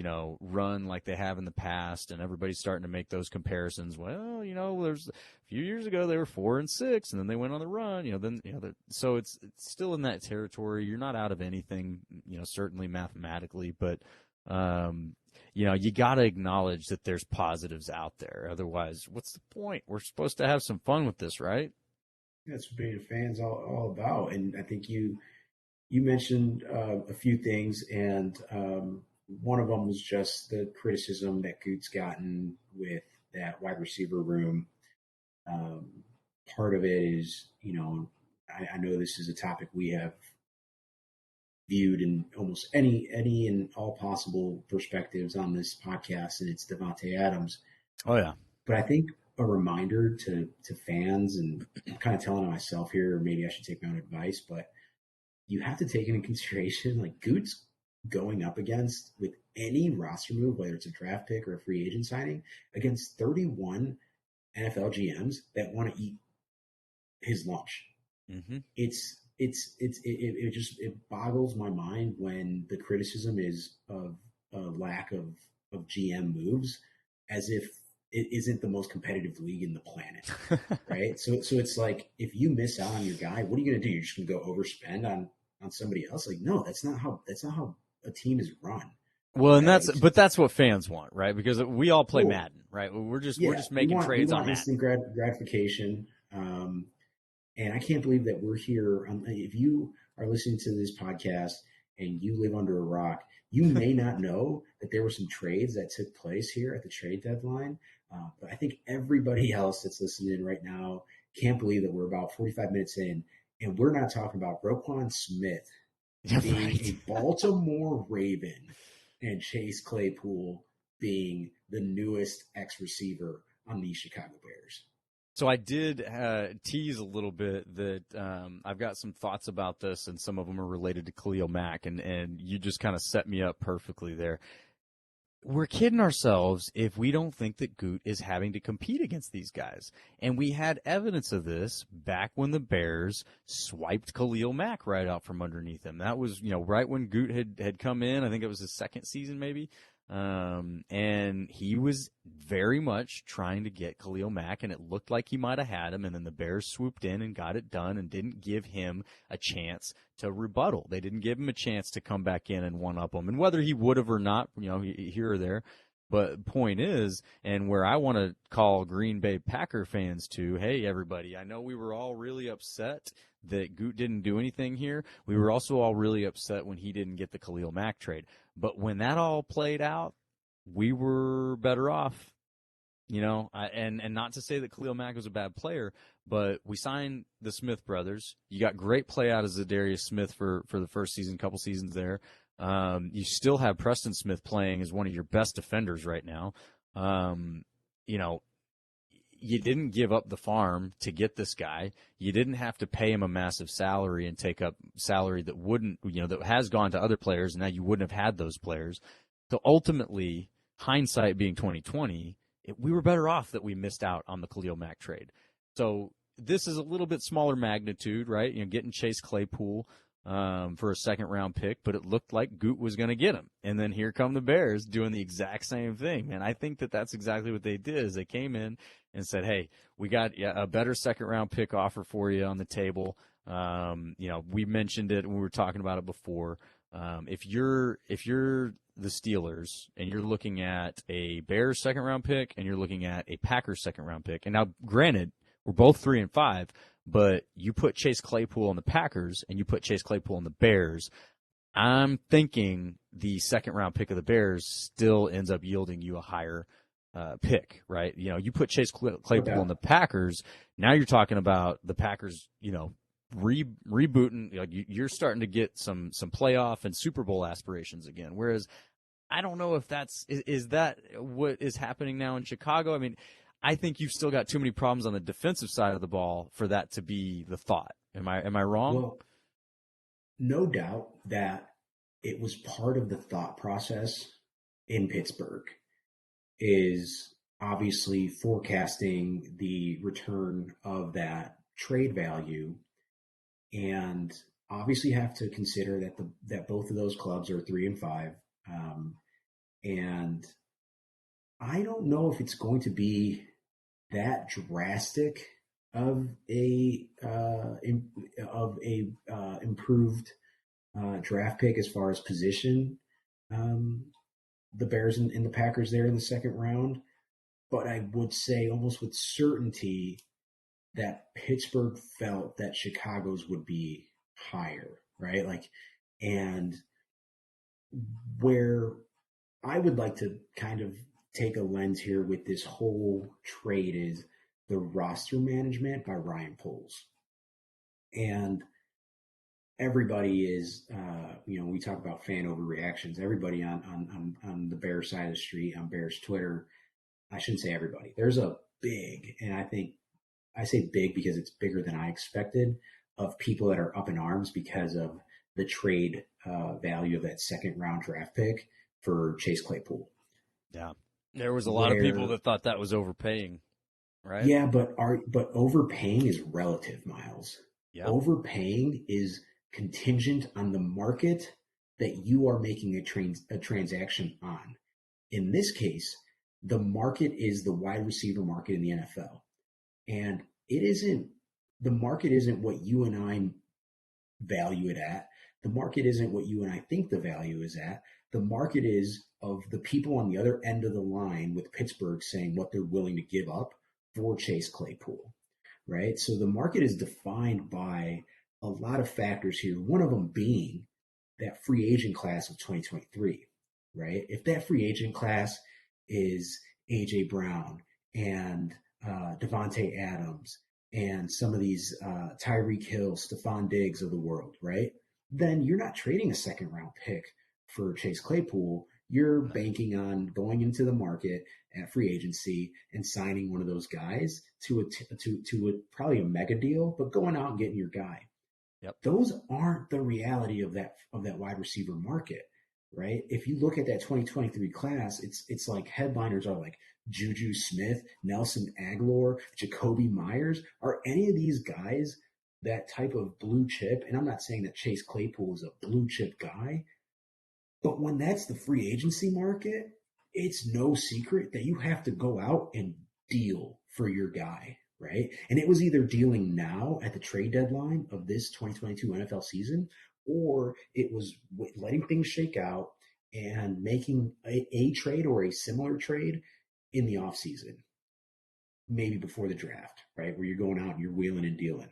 run like they have in the past, and everybody's starting to make those comparisons. Well, there's a few years ago they were 4-6, and then they went on the run. So it's still in that territory. You're not out of anything, certainly mathematically, but you got to acknowledge that there's positives out there. Otherwise, what's the point? We're supposed to have some fun with this, right? That's what being a fan's all about, and I think you mentioned a few things, and one of them was just the criticism that Gute's gotten with that wide receiver room. Part of it is, I know this is a topic we have viewed in almost any and all possible perspectives on this podcast, and it's Davante Adams. Oh, yeah. But I think a reminder to fans, and I'm kind of telling myself here, or maybe I should take my own advice, but you have to take into consideration, like, Gute's going up against, with any roster move, whether it's a draft pick or a free agent signing, against 31 NFL GMs that want to eat his lunch. Mm-hmm. It boggles my mind when the criticism is of a lack of GM moves, as if it isn't the most competitive league in the planet, right? So it's like, if you miss out on your guy, what are you going to do? You're just going to go overspend on somebody else? Like, no, that's not how a team is run. Well, and that's what fans want, right? Because we all play Madden, right? We're just making trades on Madden. Instant gratification. And I can't believe that we're here. If you are listening to this podcast and you live under a rock, you may not know that there were some trades that took place here at the trade deadline. But I think everybody else that's listening right now can't believe that we're about 45 minutes in, and we're not talking about Roquan Smith being a Baltimore Raven and Chase Claypool being the newest ex-receiver on the Chicago Bears. So I did tease a little bit that I've got some thoughts about this, and some of them are related to Khalil Mack, and you just kind of set me up perfectly there. We're kidding ourselves if we don't think that Gute is having to compete against these guys. And we had evidence of this back when the Bears swiped Khalil Mack right out from underneath him. That was, right when Gute had come in. I think it was his second season maybe. And he was very much trying to get Khalil Mack, and it looked like he might have had him, and then the Bears swooped in and got it done and didn't give him a chance to rebuttal. They didn't give him a chance to come back in and one-up him. And whether he would have or not, here or there, But point is, and where I want to call Green Bay Packer fans to, hey, everybody, I know we were all really upset that Gute didn't do anything here. We were also all really upset when he didn't get the Khalil Mack trade. But when that all played out, we were better off. And not to say that Khalil Mack was a bad player, but we signed the Smith brothers. You got great play out of Zadarius Smith for the first season, couple seasons there. You still have Preston Smith playing as one of your best defenders right now. You know, you didn't give up the farm to get this guy. You didn't have to pay him a massive salary and take up salary that wouldn't, that has gone to other players, and now you wouldn't have had those players. So ultimately, hindsight being 2020, we were better off that we missed out on the Khalil Mack trade. So this is a little bit smaller magnitude, right? Getting Chase Claypool for a second-round pick, but it looked like Gute was going to get him. And then here come the Bears doing the exact same thing. And I think that that's exactly what they did is they came in and said, hey, we got a better second-round pick offer for you on the table. We mentioned it when we were talking about it before. If you're the Steelers and you're looking at a Bears second-round pick and you're looking at a Packers second-round pick, and now granted, we're both 3-5, but you put Chase Claypool on the Packers and you put Chase Claypool on the Bears, I'm thinking the second-round pick of the Bears still ends up yielding you a higher pick, right? You put Chase Claypool on the Packers, now you're talking about the Packers, rebooting. You're starting to get some playoff and Super Bowl aspirations again. Whereas I don't know if is that what is happening now in Chicago. I mean, I think you've still got too many problems on the defensive side of the ball for that to be the thought. Am I wrong? Well, no doubt that it was part of the thought process in Pittsburgh is obviously forecasting the return of that trade value, and obviously have to consider that both of those clubs are 3-5, and I don't know if it's going to be that drastic of a improved draft pick as far as position. The Bears and the Packers there in the second round, but I would say almost with certainty that Pittsburgh felt that Chicago's would be higher, right? And where I would like to kind of take a lens here with this whole trade is the roster management by Ryan Poles. And everybody is, we talk about fan overreactions. Everybody on the Bears side of the street, on Bears Twitter, I shouldn't say everybody. There's a big, and I say big because it's bigger than I expected, of people that are up in arms because of the trade value of that second round draft pick for Chase Claypool. Yeah. There was a lot of people that thought that was overpaying, right? Yeah, but overpaying is relative, Myles. Yeah. Overpaying is contingent on the market that you are making a transaction on. In this case, the market is the wide receiver market in the NFL. And the market isn't what you and I value it at. The market isn't what you and I think the value is at. The market is of the people on the other end of the line with Pittsburgh saying what they're willing to give up for Chase Claypool, right? So the market is defined by a lot of factors here, one of them being that free agent class of 2023, right? If that free agent class is A.J. Brown and Devontae Adams and some of these Tyreek Hill, Stephon Diggs of the world, right? Then you're not trading a second round pick for Chase Claypool. You're banking on going into the market at free agency and signing one of those guys to probably a mega deal, but going out and getting your guy. Yep. Those aren't the reality of that wide receiver market, right? If you look at that 2023 class, it's like headliners are like Juju Smith, Nelson Aguilar, Jacoby Myers. Are any of these guys that type of blue chip? And I'm not saying that Chase Claypool is a blue chip guy, but when that's the free agency market, it's no secret that you have to go out and deal for your guy, right? And it was either dealing now at the trade deadline of this 2022 NFL season, or it was letting things shake out and making a trade or a similar trade in the offseason, maybe before the draft, right? Where you're going out and you're wheeling and dealing.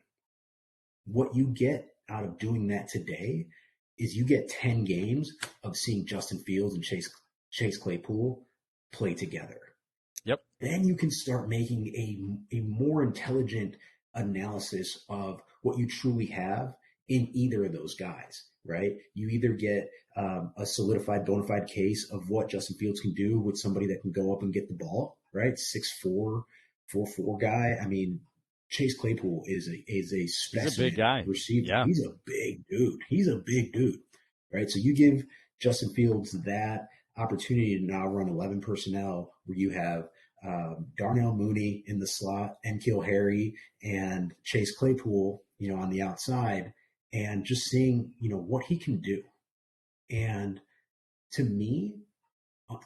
What you get out of doing that today is you get 10 games of seeing Justin Fields and Chase Claypool play together. Yep. Then you can start making a more intelligent analysis of what you truly have in either of those guys, right? You either get a solidified, bona fide case of what Justin Fields can do with somebody that can go up and get the ball, right? 6'4", 4'4" guy. I mean, Chase Claypool is a specimen. He's a big guy. Receiver. Yeah. He's a big dude. He's a big dude, right? So you give Justin Fields that opportunity to now run 11 personnel where you have Darnell Mooney in the slot, N'Keal Harry, and Chase Claypool, on the outside, and just seeing, what he can do. And to me,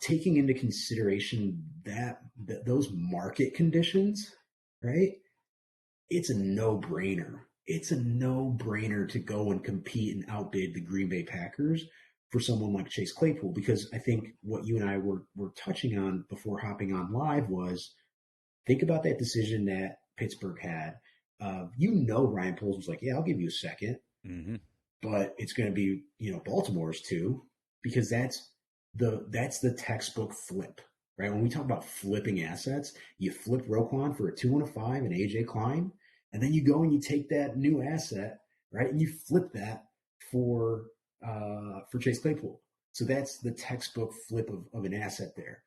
taking into consideration that those market conditions, right? It's a no-brainer. It's a no-brainer to go and compete and outbid the Green Bay Packers for someone like Chase Claypool, because I think what you and I were touching on before hopping on live was, think about that decision that Pittsburgh had. Ryan Poles was like, yeah, I'll give you a second, but it's going to be, Baltimore's too, because that's the textbook flip, right? When we talk about flipping assets, you flip Roquan for a 2 and a 5 and AJ Klein, and then you go and you take that new asset, right, and you flip that for Chase Claypool. So that's the textbook flip of an asset there,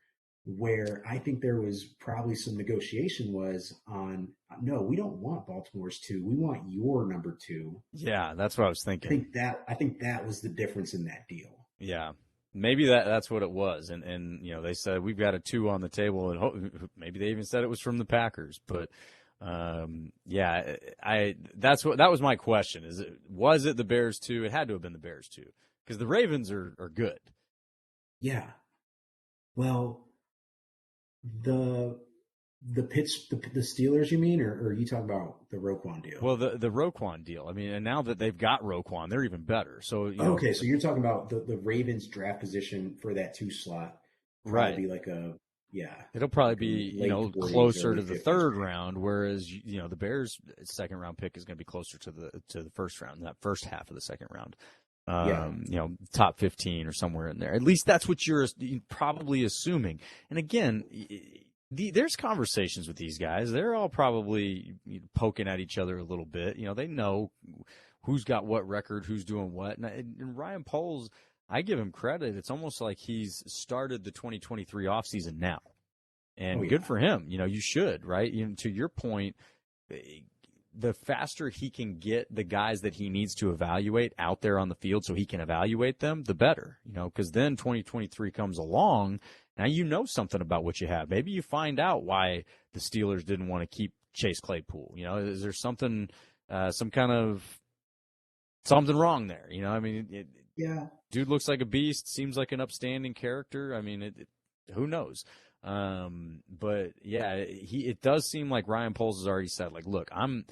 where I think there was probably some negotiation was on, no, we don't want Baltimore's 2. We want your number 2. Yeah, that's what I was thinking. I think that was the difference in that deal. Yeah. Maybe that's what it was. And they said we've got a 2 on the table, and maybe they even said it was from the Packers, but that was my question. Was it the Bears 2? It had to have been the Bears 2, because the Ravens are good. Yeah. Well, the Steelers, you mean, or are you talking about the Roquan deal? Well, the Roquan deal. I mean, and now that they've got Roquan, they're even better. So okay, so you're talking about the Ravens draft position for that 2 slot, right? Be like it'll probably be closer to the 3rd round, whereas the Bears' 2nd round pick is going to be closer to the 1st round, that first half of the 2nd round. Top 15 or somewhere in there. At least that's what you're probably assuming. And again, there's conversations with these guys. They're all probably poking at each other a little bit. They know who's got what record, who's doing what. And Ryan Poles, I give him credit. It's almost like he's started the 2023 offseason now. And good for him. You should, right? To your point, the faster he can get the guys that he needs to evaluate out there on the field so he can evaluate them, the better, because then 2023 comes along. Now something about what you have. Maybe you find out why the Steelers didn't want to keep Chase Claypool. Is there something, some kind of something wrong there? Dude looks like a beast, seems like an upstanding character. I mean, who knows? But yeah, it does seem like Ryan Poles has already said, like, look, I'm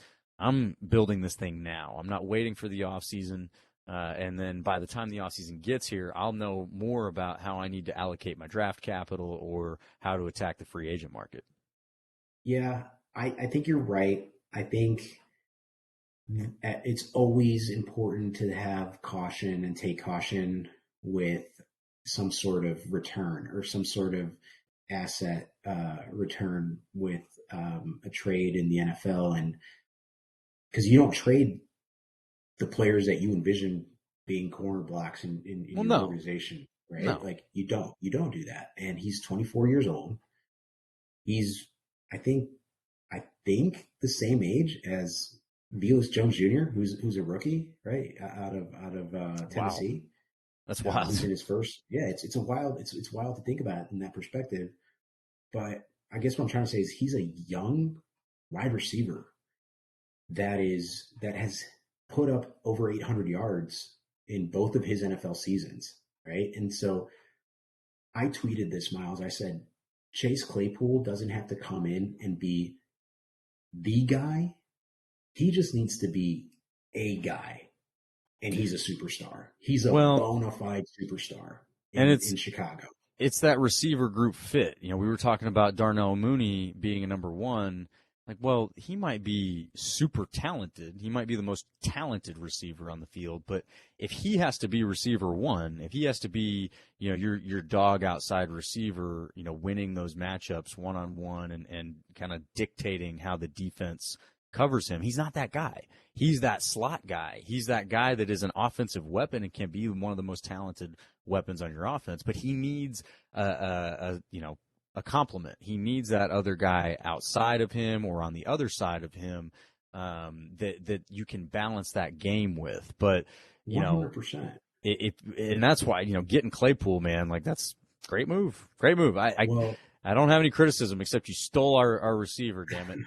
building this thing now. I'm not waiting for the offseason. And then by the time the offseason gets here, I'll know more about how I need to allocate my draft capital or how to attack the free agent market. Yeah, I think you're right. I think it's always important to have caution and take caution with some sort of return or some sort of asset return with a trade in the NFL, and because you don't trade the players that you envision being corner blocks in your organization, right? No. Like you don't do that. And he's 24 years old. He's I think the same age as Velus Jones Jr., who's a rookie, right, out of Tennessee. Wow. That's wild. He's in his first. Yeah, it's wild to think about it in that perspective. But I guess what I'm trying to say is he's a young wide receiver that has put up over 800 yards in both of his NFL seasons, right? And so I tweeted this, Myles. I said, Chase Claypool doesn't have to come in and be the guy. He just needs to be a guy. And he's a superstar. He's a bona fide superstar. And in Chicago. it's that receiver group fit. We were talking about Darnell Mooney being a number one. Like, well, he might be super talented. He might be the most talented receiver on the field. But if he has to be receiver one, if he has to be, your dog outside receiver, winning those matchups one-on-one and kind of dictating how the defense covers him, he's not that guy. He's that slot guy. He's that guy that is an offensive weapon and can be one of the most talented weapons on your offense. But he needs a compliment. He needs that other guy outside of him or on the other side of him that you can balance that game with. But 100%. And that's why getting Claypool, man, like that's great move. Great move. I don't have any criticism except you stole our receiver. Damn it.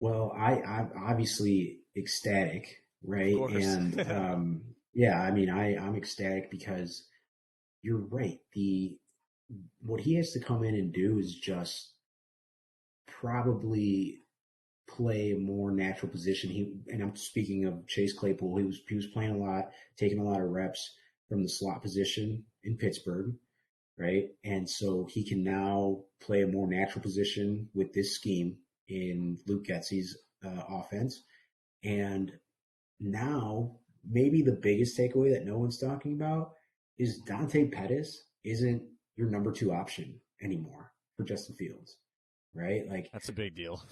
Well, I'm obviously ecstatic, right? And I'm ecstatic because you're right. What he has to come in and do is just probably play a more natural position. And I'm speaking of Chase Claypool. He was playing a lot, taking a lot of reps from the slot position in Pittsburgh, right? And so he can now play a more natural position with this scheme in Luke Getsy's offense. And now maybe the biggest takeaway that no one's talking about is Dante Pettis isn't your number two option anymore for Justin Fields, right? Like that's a big deal.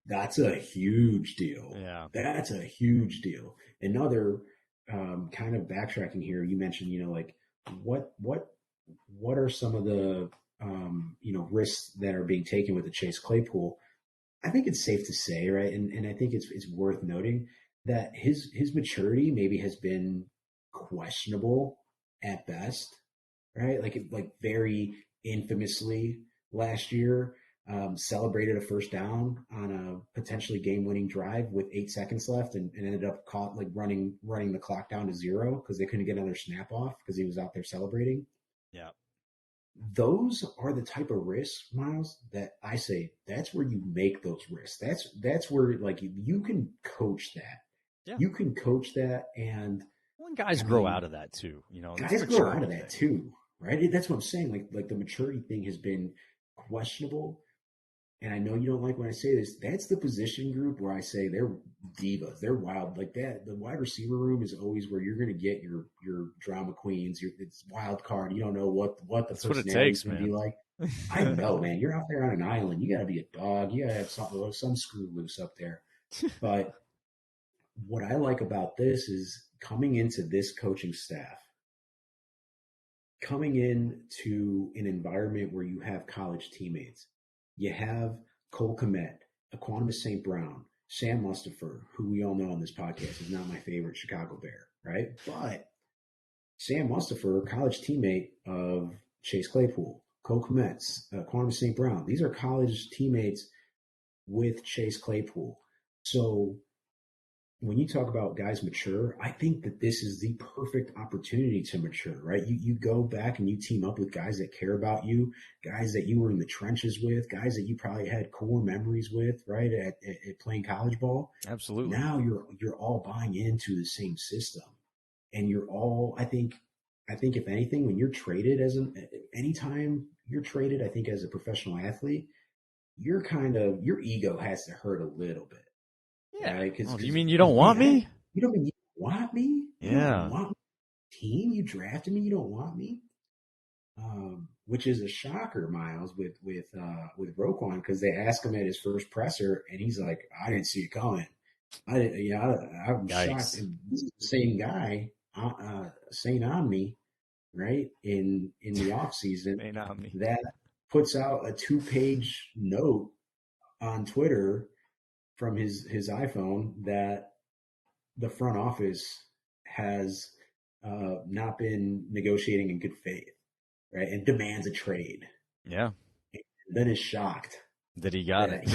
That's a huge deal. Yeah. That's a huge deal. Another kind of backtracking here, you mentioned, like what are some of the risks that are being taken with the Chase Claypool? I think it's safe to say, right? And I think it's worth noting that his maturity maybe has been questionable at best, right? Like very infamously last year, celebrated a first down on a potentially game-winning drive with 8 seconds left and ended up caught like running the clock down to 0 because they couldn't get another snap off because he was out there celebrating. Yeah. Those are the type of risks, Myles, that I say that's where you make those risks. That's where like you can coach that. Yeah. You can coach that, and when guys grow out of that too, guys grow out of that too, right? That's what I'm saying. Like the maturity thing has been questionable. And I know you don't like when I say this. That's the position group where I say they're divas. They're wild like that. The wide receiver room is always where you're going to get your drama queens. It's wild card. You don't know what the personality is going to be like. I know, man. You're out there on an island. You got to be a dog. You got to have some screw loose up there. But what I like about this is coming into this coaching staff, coming into an environment where you have college teammates. You have Cole Kmet, Equanimous St. Brown, Sam Mustipher, who we all know on this podcast is not my favorite Chicago Bear, right? But Sam Mustipher, college teammate of Chase Claypool, Cole Kmet, Equanimous St. Brown. These are college teammates with Chase Claypool. So when you talk about guys mature, I think that this is the perfect opportunity to mature, right? You go back and you team up with guys that care about you, guys that you were in the trenches with, guys that you probably had core memories with, right? At playing college ball. Absolutely. Now you're all buying into the same system, and you're all. I think if anything, when you're traded anytime you're traded, I think as a professional athlete, your ego has to hurt a little bit. Yeah. Right? Do you mean you don't want me? You don't mean you want me? You yeah. Don't want me? Team? You drafted me? You don't want me? Which is a shocker, Myles, with Roquan, because they asked him at his first presser, and he's like, "I didn't see it coming. I'm shocked." And this is the same guy saying on me, right in the off season that puts out a 2-page note on Twitter from his iPhone that the front office has not been negotiating in good faith, right? And demands a trade. Yeah. And then is shocked that he got it.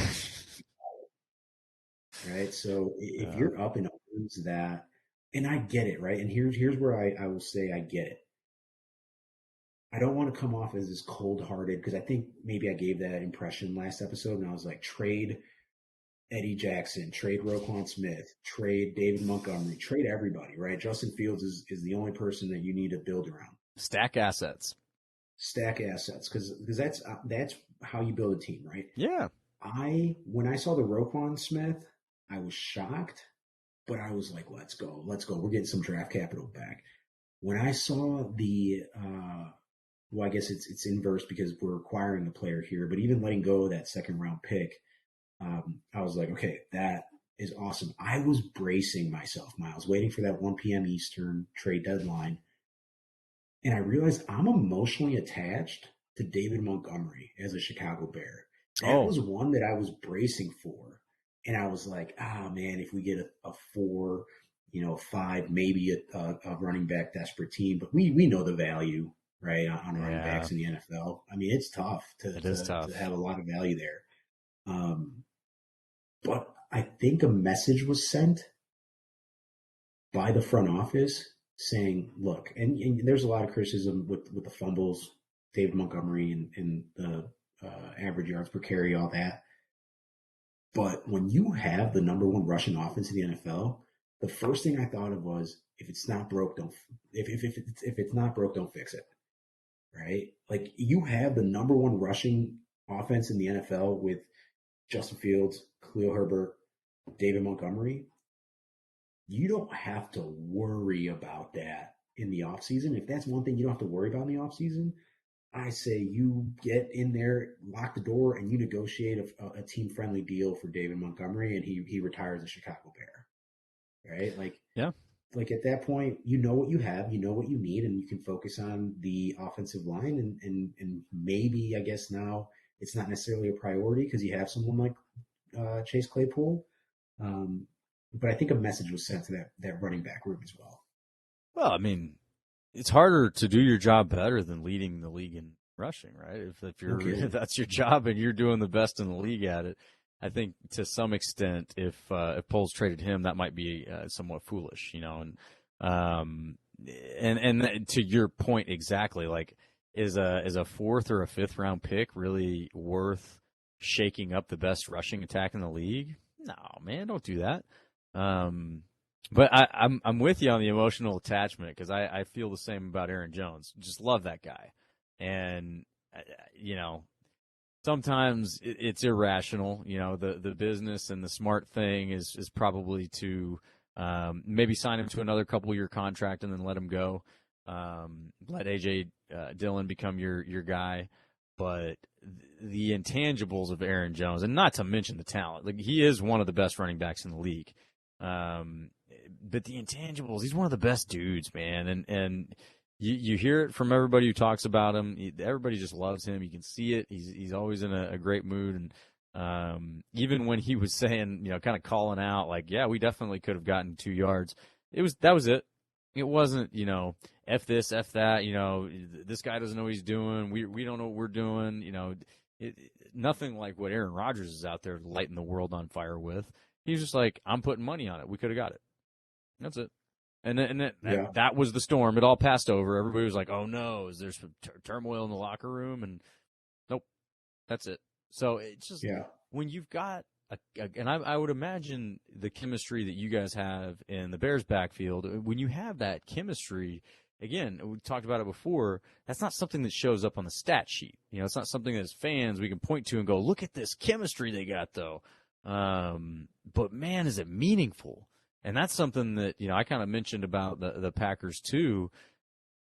Right? So if you're up in arms that, and I get it, right? And here's where I will say I get it. I don't want to come off as this cold-hearted, because I think maybe I gave that impression last episode, and I was like, trade Eddie Jackson, trade Roquan Smith, trade David Montgomery, trade everybody, right? Justin Fields is the only person that you need to build around. Stack assets. Stack assets, because that's how you build a team, right? Yeah. When I saw the Roquan Smith, I was shocked, but I was like, let's go, let's go. We're getting some draft capital back. When I saw the well, I guess it's inverse because we're acquiring a player here, but even letting go of that second round pick, I was like, okay, that is awesome. I was bracing myself, Myles, waiting for that 1 p.m. Eastern trade deadline. And I realized I'm emotionally attached to David Montgomery as a Chicago Bear. That Oh, was one that I was bracing for. And I was like, man, if we get a 4, a 5, maybe a running back desperate team. But we know the value, right, on running yeah. backs in the NFL. I mean, it's tough It is to tough. have a lot of value there. But I think a message was sent by the front office saying, look, and there's a lot of criticism with the fumbles, David Montgomery and the average yards per carry, all that. But when you have the number one rushing offense in the NFL, the first thing I thought of was, if it's not broke, don't if it's not broke, don't fix it. Right? Like, you have the number one rushing offense in the NFL with Justin Fields, Khalil Herbert, David Montgomery. You don't have to worry about that in the offseason. If that's one thing you don't have to worry about in the offseason, I say you get in there, lock the door, and you negotiate a team friendly deal for David Montgomery, and he retires a Chicago Bear. Right? Yeah. Like at that point, you know what you have, you know what you need, and you can focus on the offensive line, and maybe, I guess, now it's not necessarily a priority because you have someone like Chase Claypool. Um, but I think a message was sent to that running back room as well. Well, I mean, it's harder to do your job better than leading the league in rushing, right? If No you're if kidding. that's your job and you're doing the best in the league at it, I think to some extent, if Poles traded him, that might be somewhat foolish, um, and to your point exactly, like is a fourth or a fifth round pick really worth shaking up the best rushing attack in the league? No, man, don't do that. Um, but I'm with you on the emotional attachment because I feel the same about Aaron Jones. Just love that guy, and uh, you know sometimes it's irrational. The business and the smart thing is probably to maybe sign him to another couple-year contract and then let him go. Let AJ Dillon become your guy, but the intangibles of Aaron Jones, and not to mention the talent, like he is one of the best running backs in the league. Um, but the intangibles, he's one of the best dudes, man, and you hear it from everybody who talks about him. Everybody just loves him. You can see it. He's always in a great mood, and even when he was saying, kind of calling out, like, yeah, we definitely could have gotten 2 yards. That was it. It wasn't, f this, f that. This guy doesn't know what he's doing. We don't know what we're doing. Nothing like what Aaron Rodgers is out there lighting the world on fire with. He's just like, I'm putting money on it. We could have got it. That's it. Yeah, That was the storm. It all passed over. Everybody was like, "Oh no, is there some turmoil in the locker room?" And nope, that's it. So it's just yeah. when you've got and I would imagine the chemistry that you guys have in the Bears backfield. When you have that chemistry, again, we talked about it before. That's not something that shows up on the stat sheet. It's not something that as fans we can point to and go, "Look at this chemistry they got," though. But man, is it meaningful? And that's something that, I kind of mentioned about the Packers too.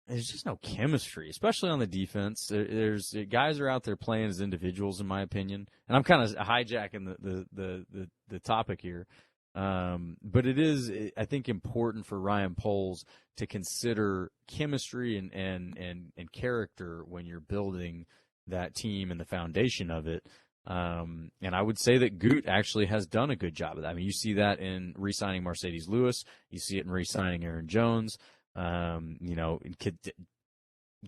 There's just no chemistry, especially on the defense. There's guys are out there playing as individuals, in my opinion. And I'm kind of hijacking the topic here. But it is, I think, important for Ryan Poles to consider chemistry and character when you're building that team and the foundation of it. And I would say that Gute actually has done a good job of that. I mean, you see that in re-signing Mercedes Lewis. You see it in re-signing Aaron Jones.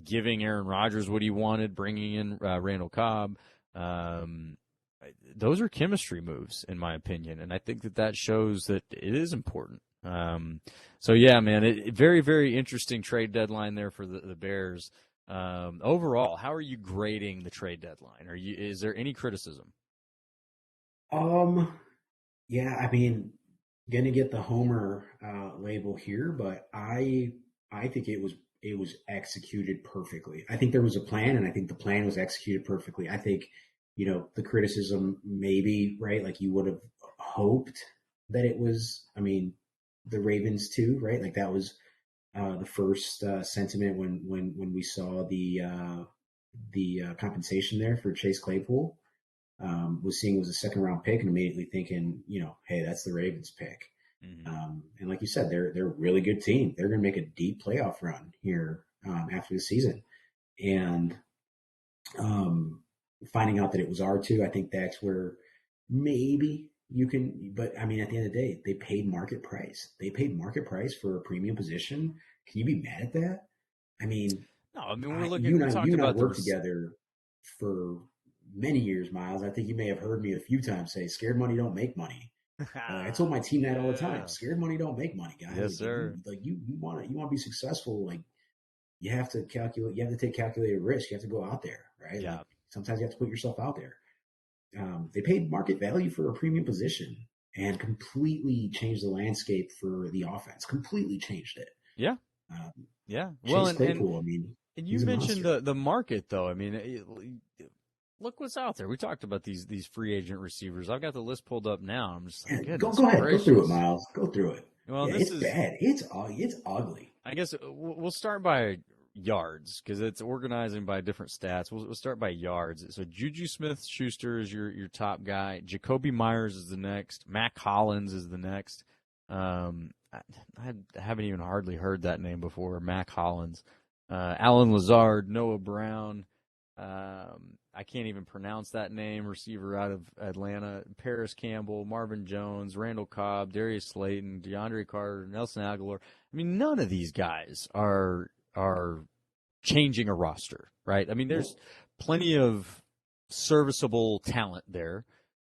Giving Aaron Rodgers what he wanted, bringing in Randall Cobb. Those are chemistry moves, in my opinion, and I think that shows that it is important. So yeah, man, very, very interesting trade deadline there for the Bears. Overall, how are you grading the trade deadline? Is there any criticism? Um, yeah. I mean, gonna get the homer label here, but I think it was executed perfectly. I think there was a plan, and I think the plan was executed perfectly. I think, the criticism maybe, right? Like you would have hoped that it was, I mean, the Ravens too, right? Like that was the first sentiment when we saw the compensation there for Chase Claypool. Was seeing it was a second round pick and immediately thinking, hey, that's the Ravens pick. And like you said, they're a really good team. They're going to make a deep playoff run here after the season. And finding out that it was R2, I think that's where maybe you can. But I mean, at the end of the day, they paid market price. They paid market price for a premium position. Can you be mad at that? I mean, No, I mean we you talked and I about worked together for many years, Myles. I think you may have heard me a few times say, "Scared money don't make money." I told my team that all the time. Yeah. Scared money don't make money, guys. Yes, sir. You want to be successful. Like you have to calculate. You have to take calculated risk. You have to go out there, right? Yeah. Like sometimes you have to put yourself out there. They paid market value for a premium position and completely changed the landscape for the offense. Completely changed it. Yeah. Yeah. Well, Chase Claypool. I mean, and you he's a mentioned monster. the market though. I mean, look what's out there. We talked about these free agent receivers. I've got the list pulled up now. I'm just like, Yeah, goodness go ahead. gracious. Go through it, Myles. Go through it. Well, Yeah, this it's is bad. It's ugly. I guess we'll start by yards because it's organizing by different stats. We'll start by yards. So Juju Smith-Schuster is your top guy. Jacoby Myers is the next. Mac Hollins is the next. I haven't even hardly heard that name before. Mac Hollins, Alan Lazard, Noah Brown. I can't even pronounce that name. Receiver out of Atlanta. Paris Campbell, Marvin Jones, Randall Cobb, Darius Slayton, DeAndre Carter, Nelson Aguilar. I mean, none of these guys are changing a roster, right? I mean, there's plenty of serviceable talent there,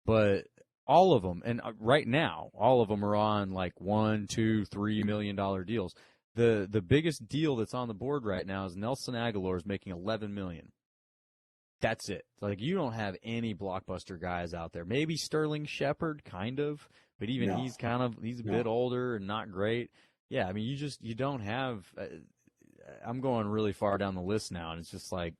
but all of them, and right now, all of them are on like $1, $2, $3 million deals. The biggest deal that's on the board right now is Nelson Aguilar is making $11 million. That's it. Like you don't have any blockbuster guys out there. Maybe Sterling Shepard, kind of, but even he's a bit older and not great. Yeah, I mean, you don't have. I'm going really far down the list now, and it's just like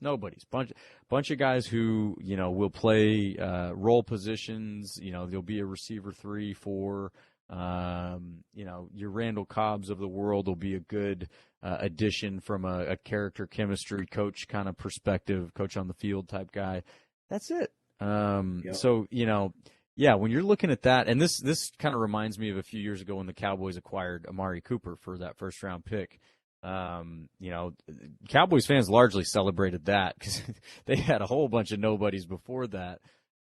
nobody's bunch of guys who will play role positions. There'll be a receiver 3, 4. Your Randall Cobbs of the world will be a good addition from a character chemistry coach kind of perspective, coach on the field type guy. That's it. So, yeah, when you're looking at that, and this kind of reminds me of a few years ago when the Cowboys acquired Amari Cooper for that first round pick. Cowboys fans largely celebrated that because they had a whole bunch of nobodies before that.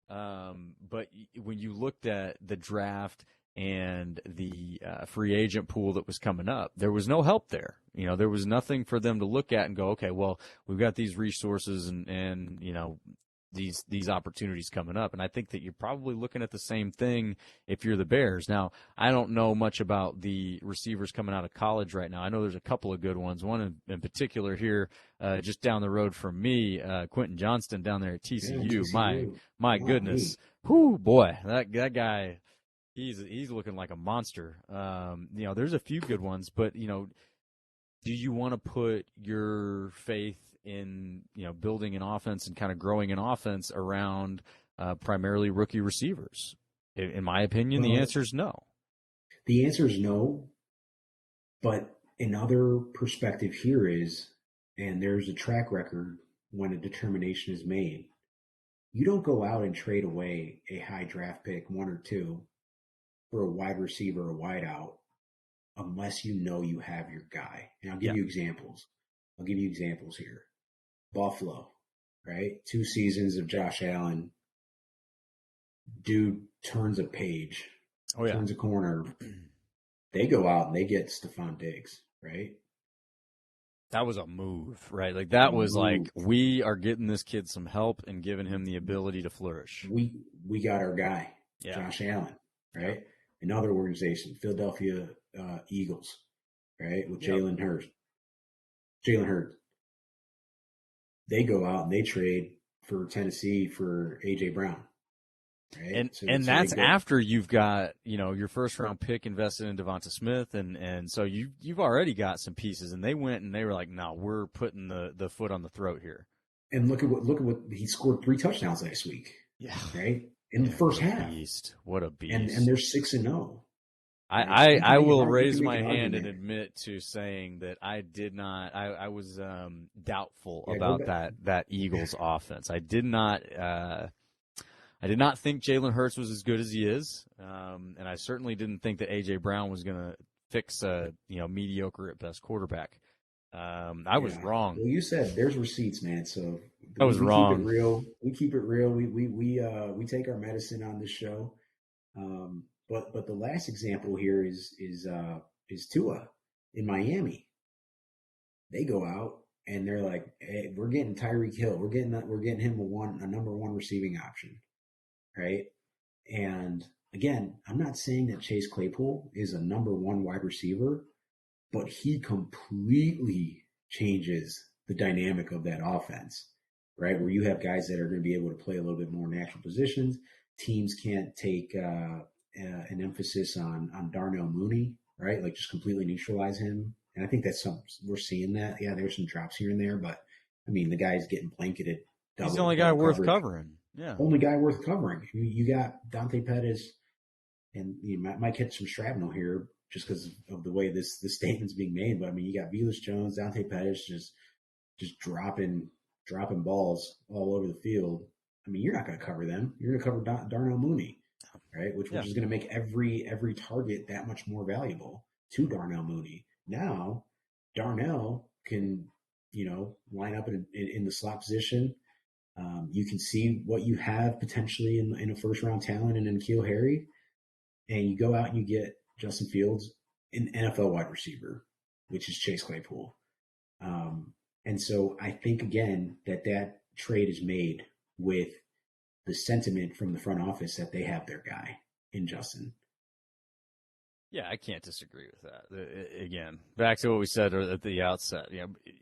But when you looked at the draft and the free agent pool that was coming up, there was no help there. There was nothing for them to look at and go, okay, well, we've got these resources and these opportunities coming up. And I think that you're probably looking at the same thing if you're the Bears. Now, I don't know much about the receivers coming out of college right now. I know there's a couple of good ones. One in particular here, just down the road from me, Quentin Johnston down there at TCU. Yeah, My goodness. Whoo, boy, that guy, he's looking like a monster. There's a few good ones, but, do you want to put your faith in building an offense and kind of growing an offense around primarily rookie receivers? In my opinion, the answer is no. The answer is no. But another perspective here is, and there's a track record when a determination is made. You don't go out and trade away a high draft pick, 1 or 2, for a wide receiver or wide out unless you know you have your guy. And I'll give you examples. I'll give you examples here. Buffalo, right? 2 seasons of Josh Allen. Dude turns a page, turns a corner. They go out and they get Stephon Diggs, right? That was a move, right? Like that was like, we are getting this kid some help and giving him the ability to flourish. We got our guy, Josh Allen, right? Another organization, Philadelphia Eagles, right? With Jalen Hurts. They go out and they trade for Tennessee for A.J. Brown. right? And So they that's go. after you've got, your first round pick invested in Devonta Smith, and so you've already got some pieces, and they went and they were like, no, we're putting the foot on the throat here. And look at what he scored 3 touchdowns last week, Yeah. right? In the Yeah, what first a half. beast. What a And beast. they're 6-0. I, Right? I, You can I make an will you can raise make my an hand and argument. admit to saying that I did not. I was doubtful Yeah, go about back. that Eagles offense. I did not. I did not think Jalen Hurts was as good as he is, and I certainly didn't think that AJ Brown was going to fix a mediocre at best quarterback. I was Yeah. wrong. Well, you said there's receipts, man. So I was we keep it wrong. real. We keep it real. We take our medicine on this show. But the last example here is Tua in Miami. They go out and they're like, hey, we're getting Tyreek Hill. We're getting him a number one receiving option, right? And again, I'm not saying that Chase Claypool is a number one wide receiver, but he completely changes the dynamic of that offense, right? Where you have guys that are going to be able to play a little bit more natural positions. Teams can't take an emphasis on Darnell Mooney, right? Like just completely neutralize him. And I think we're seeing that. Yeah, there's some drops here and there, but I mean, the guy's getting blanketed He's the double only guy double worth coverage. covering. Yeah. Only guy worth covering. You got Dante Pettis, and you might catch some shrapnel here just because of the way this statement's being made. But I mean, you got Velus Jones, Dante Pettis just dropping balls all over the field. I mean, you're not going to cover them. You're going to cover Darnell Mooney, right? Which Yeah. is going to make every target that much more valuable to Darnell Mooney. Now, Darnell can line up in the slot position. You can see what you have potentially in a first round talent and in N'Keal Harry, and you go out and you get Justin Fields, an NFL wide receiver, which is Chase Claypool. And so I think again that trade is made with the sentiment from the front office that they have their guy in Justin. Yeah, I can't disagree with that. Again, back to what we said at the outset.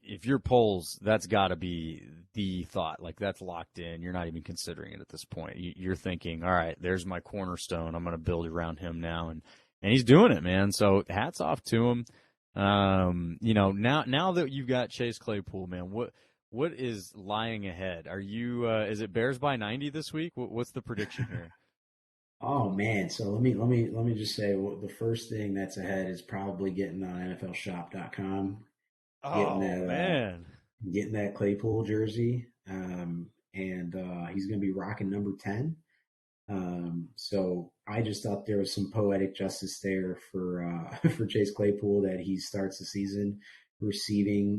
If you're polls, that's got to be the thought. Like that's locked in. You're not even considering it at this point. You're thinking, all right, there's my cornerstone. I'm going to build around him now, and he's doing it, man. So hats off to him. Now that you've got Chase Claypool, man, what is lying ahead? Are you? Is it Bears by 90 this week? What's the prediction here? Oh man, so let me just say the first thing that's ahead is probably getting on NFLShop.com, getting Oh that man. getting that Claypool jersey, and he's going to be rocking number 10. So I just thought there was some poetic justice there for for Chase Claypool that he starts the season receiving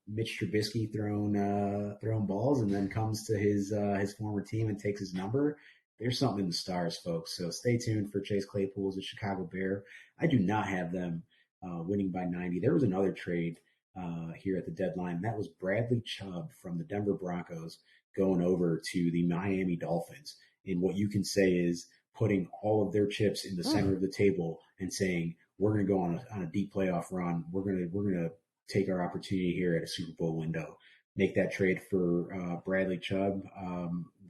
Mitch Trubisky thrown balls and then comes to his former team and takes his number. There's something in the stars, folks. So stay tuned for Chase Claypool as a Chicago Bear. I do not have them winning by 90. There was another trade here at the deadline. That was Bradley Chubb from the Denver Broncos going over to the Miami Dolphins. And what you can say is putting all of their chips in the center of the table and saying, we're going to go on a deep playoff run. We're going to take our opportunity here at a Super Bowl window. Make that trade for Bradley Chubb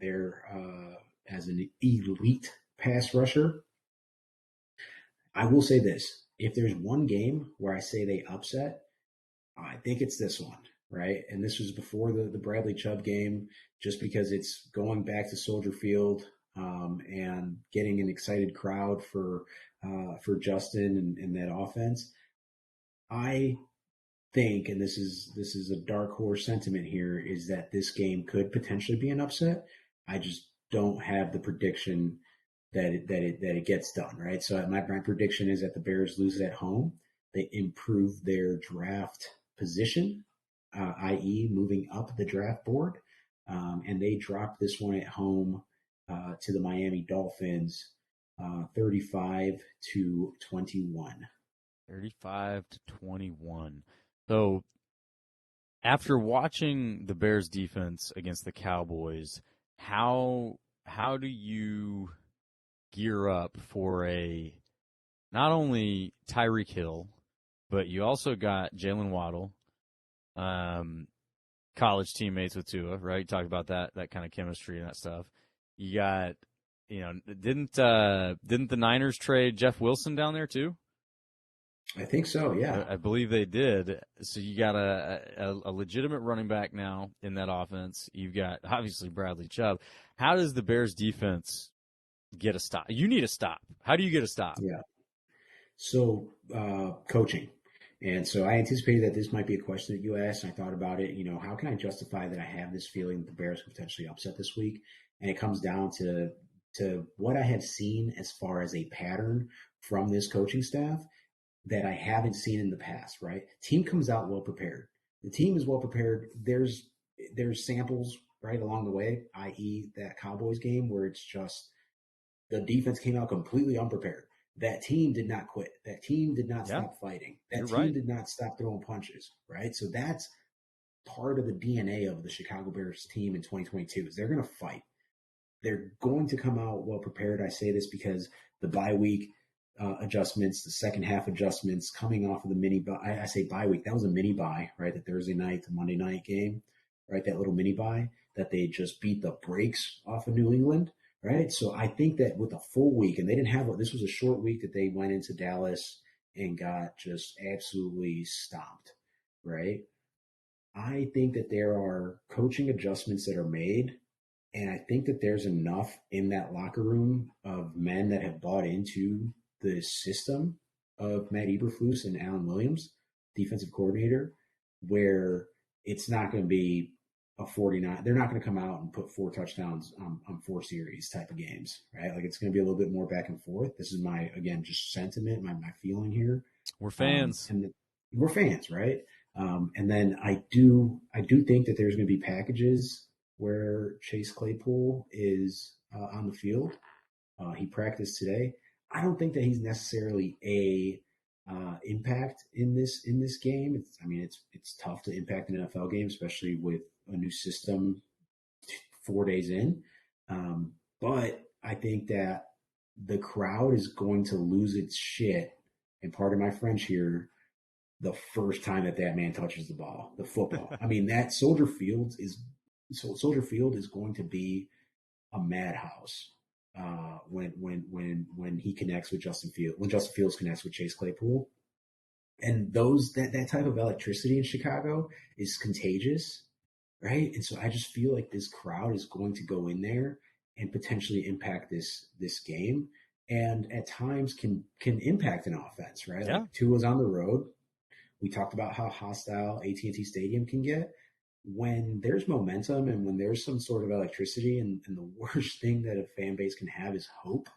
there as an elite pass rusher. I will say this. If there's one game where I say they upset, I think it's this one, right? And this was before the Bradley Chubb game, just because it's going back to Soldier Field and getting an excited crowd for Justin and that offense. I think, and this is a dark horse sentiment here, is that this game could potentially be an upset. I just don't have the prediction that it gets done, right? So my prediction is that the Bears lose at home. They improve their draft position, i.e., moving up the draft board, and they drop this one at home to the Miami Dolphins, 35-21. 35-21. So after watching the Bears defense against the Cowboys, how do you gear up for a not only Tyreek Hill, but you also got Jalen Waddle, college teammates with Tua, right? You talked about that kind of chemistry and that stuff. You got didn't the Niners trade Jeff Wilson down there too? I think so, yeah. I believe they did. So you got a legitimate running back now in that offense. You've got obviously Bradley Chubb. How does the Bears defense get a stop? You need a stop. How do you get a stop? Yeah. So coaching. And so I anticipated that this might be a question that you asked. And I thought about it. How can I justify that I have this feeling that the Bears could potentially upset this week? And it comes down to what I have seen as far as a pattern from this coaching staff that I haven't seen in the past. Right? Team comes out well prepared. The team is well prepared. There's samples right along the way, i.e., that Cowboys game where it's just the defense came out completely unprepared. That team did not quit. That team did not stop fighting. That team did not stop throwing punches, right? So that's part of the DNA of the Chicago Bears team in 2022 is they're going to fight. They're going to come out well prepared. I say this because the bye week adjustments, the second half adjustments coming off of the mini bye. I say bye week. That was a mini bye, right? The Thursday night to Monday night game, right? That little mini bye that they just beat the brakes off of New England. Right. So I think that with a full week, and they didn't have this was a short week that they went into Dallas and got just absolutely stomped. Right. I think that there are coaching adjustments that are made. And I think that there's enough in that locker room of men that have bought into the system of Matt Eberflus and Alan Williams, defensive coordinator, where it's not going to be a 49. They're not going to come out and put 4 touchdowns on 4 series type of games, right? Like it's going to be a little bit more back and forth. This is my, again, just sentiment, my feeling here. We're fans. We're fans, right? And then I do think that there's going to be packages where Chase Claypool is on the field. He practiced today. I don't think that he's necessarily a impact in this game. It's tough to impact an NFL game, especially with a new system 4 days in. But I think that the crowd is going to lose its shit. And part of my French here, the first time that man touches the ball, the football. That Soldier Field is going to be a madhouse when he connects with Justin Fields, when Justin Fields connects with Chase Claypool. And that type of electricity in Chicago is contagious, right? And so I just feel like this crowd is going to go in there and potentially impact this game, and at times can impact an offense, right? Yeah. Like Tua's on the road. We talked about how hostile AT&T Stadium can get. When there's momentum and when there's some sort of electricity, and the worst thing that a fan base can have is hope.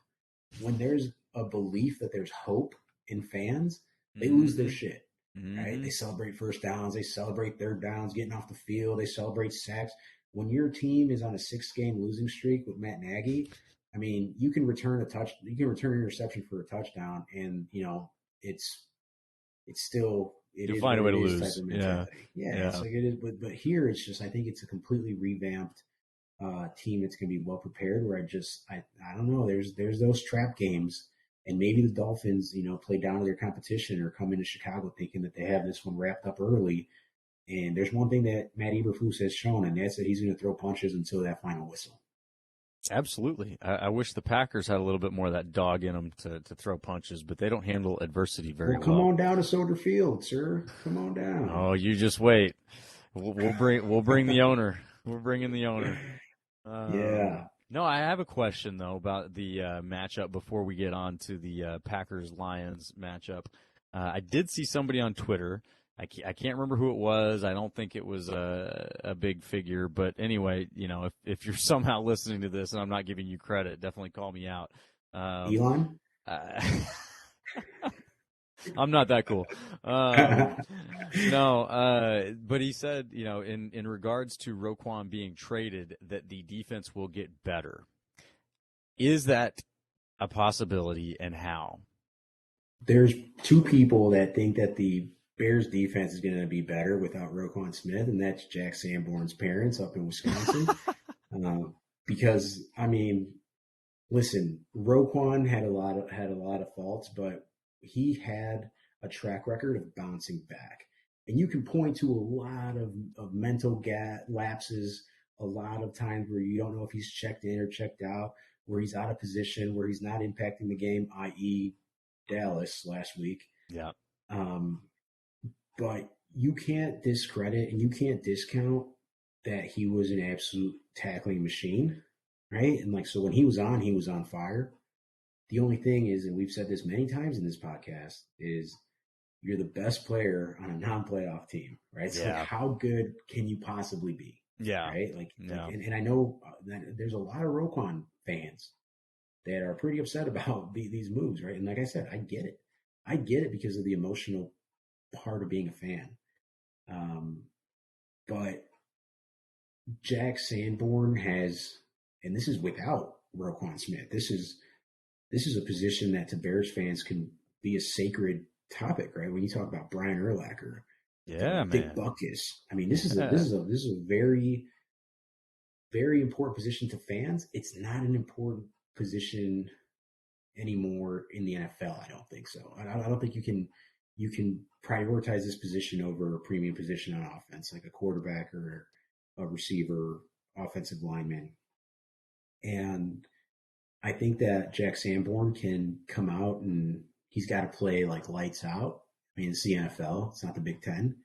When there's a belief that there's hope in fans, they lose their shit, right? They celebrate first downs. They celebrate third downs, getting off the field. They celebrate sacks. When your team is on a 6-game losing streak with Matt Nagy, you can return an interception for a touchdown, and it's still you'll find a way to lose. Type of mentality. Yeah. It's like it is, but here it's just I think it's a completely revamped team that's going to be well prepared. Where I don't know. There's those trap games, and maybe the Dolphins play down to their competition or come into Chicago thinking that they have this one wrapped up early. And there's one thing that Matt Eberflus has shown, and that's that he's going to throw punches until that final whistle. Absolutely. I wish the Packers had a little bit more of that dog in them to throw punches, but they don't handle adversity very well. Come on down to Soldier Field, sir. Come on down. Oh, you just wait. We'll bring the owner. We're bringing the owner. Yeah. No, I have a question though about the matchup before we get on to the Packers-Lions matchup. I did see somebody on Twitter. I can't remember who it was. I don't think it was a big figure. But anyway, if you're somehow listening to this and I'm not giving you credit, definitely call me out. Elon? I'm not that cool. No, but he said, in regards to Roquan being traded, that the defense will get better. Is that a possibility, and how? There's 2 people that think that the Bears defense is going to be better without Roquan Smith, and that's Jack Sanborn's parents up in Wisconsin. Because listen, Roquan had a lot of faults, but he had a track record of bouncing back, and you can point to a lot of mental lapses, a lot of times where you don't know if he's checked in or checked out. where he's out of position, where he's not impacting the game, i.e., Dallas last week. Yeah. But you can't discredit and you can't discount that he was an absolute tackling machine, right? And like, so when he was on fire. The only thing is, and we've said this many times in this podcast, is you're the best player on a non-playoff team, right? So like, how good can you possibly be? Yeah. Right. And I know that there's a lot of Roquan fans that are pretty upset about these moves, right? And like I said, I get it. I get it because of the emotional part of being a fan. But Jack Sanborn has, and this is without Roquan Smith. This is a position that to Bears fans can be a sacred topic, right? When you talk about Brian Urlacher, Dick Butkus. I mean, this is a very, very important position to fans. It's not an important position anymore in the NFL. I don't think so. I don't think you can prioritize this position over a premium position on offense, like a quarterback or a receiver, offensive lineman. And I think that Jack Sanborn can come out and he's got to play like lights out. I mean, it's the NFL. It's not the Big Ten.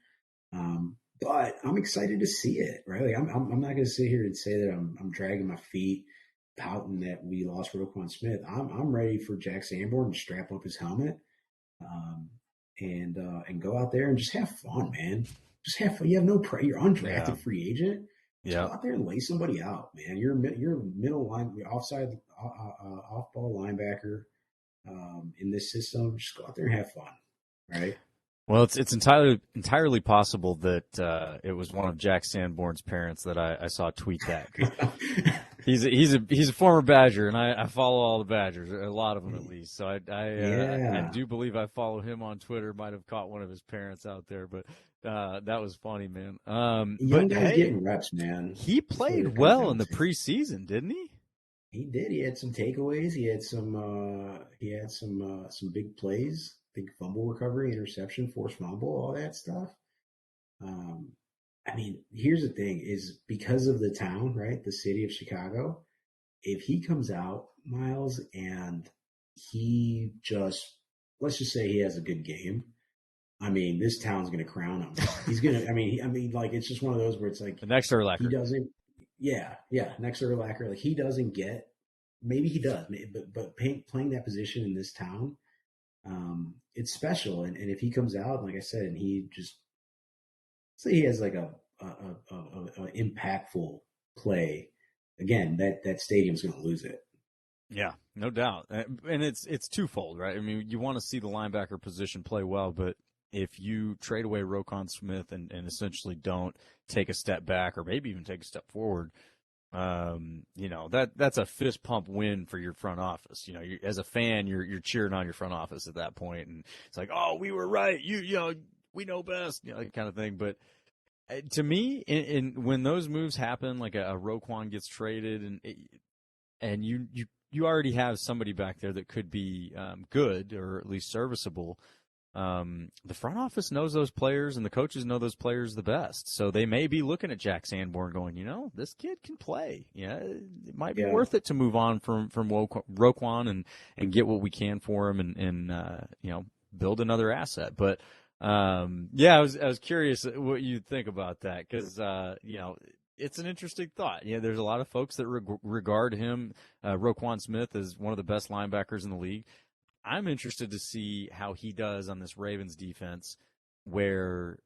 But I'm excited to see it, right? Like I'm not going to sit here and say that I'm dragging my feet, pouting that we lost Roquan Smith. I'm ready for Jack Sanborn to strap up his helmet, and go out there and just have fun, man. Just have fun. You have no pressure. You're undrafted free agent. Just go out there and lay somebody out, man. You're middle line, you're offside, off ball linebacker in this system. Just go out there and have fun, right? Well, it's entirely possible that it was one of Jack Sanborn's parents that I saw tweet that. He's a former Badger, and I follow all the Badgers, a lot of them at least. So I do believe I follow him on Twitter. Might have caught one of his parents out there, but that was funny, man. Young guy's getting reps, man. He played well in the preseason, didn't he? He did. He had some takeaways. He had some big plays. Big fumble recovery, interception, forced fumble, all that stuff. I mean, here's the thing is because of the town, right? The city of Chicago, if he comes out, Myles, and he just, let's just say he has a good game. I mean, this town's going to crown him. He's going to, like, it's just one of those where it's like. The next Urlacher. He doesn't, next Urlacher. Like, he doesn't get, maybe he does, but playing that position in this town, it's special. And if he comes out, like I said, and he just say he has like a impactful play, again, that stadium's going to lose it. Yeah, no doubt. And it's twofold, right? I mean, you want to see the linebacker position play well, but if you trade away Roquan Smith and essentially don't take a step back or maybe even take a step forward, that's a fist pump win for your front office. As a fan, you're cheering on your front office at that point, and it's like, oh, we were right. We know best, that kind of thing. But to me, when those moves happen, like a Roquan gets traded, and you already have somebody back there that could be good or at least serviceable. The front office knows those players and the coaches know those players the best. So they may be looking at Jack Sanborn going, this kid can play. Yeah, it might be worth it to move on from Roquan and get what we can for him and build another asset. But, I was curious what you think about that because, it's an interesting thought. Yeah, there's a lot of folks that regard him, Roquan Smith, as one of the best linebackers in the league. I'm interested to see how he does on this Ravens defense where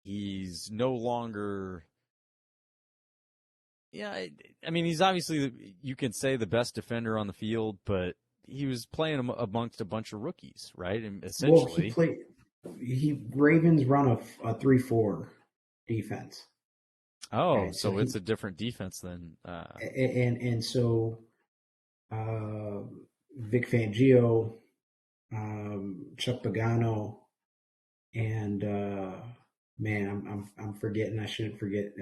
he's no longer – he's obviously, you can say, the best defender on the field, but he was playing amongst a bunch of rookies, right? And essentially. Well, Ravens run a 3-4 defense. Oh, okay, so it's a different defense than and so Vic Fangio – Chuck Pagano, and I'm forgetting. I shouldn't forget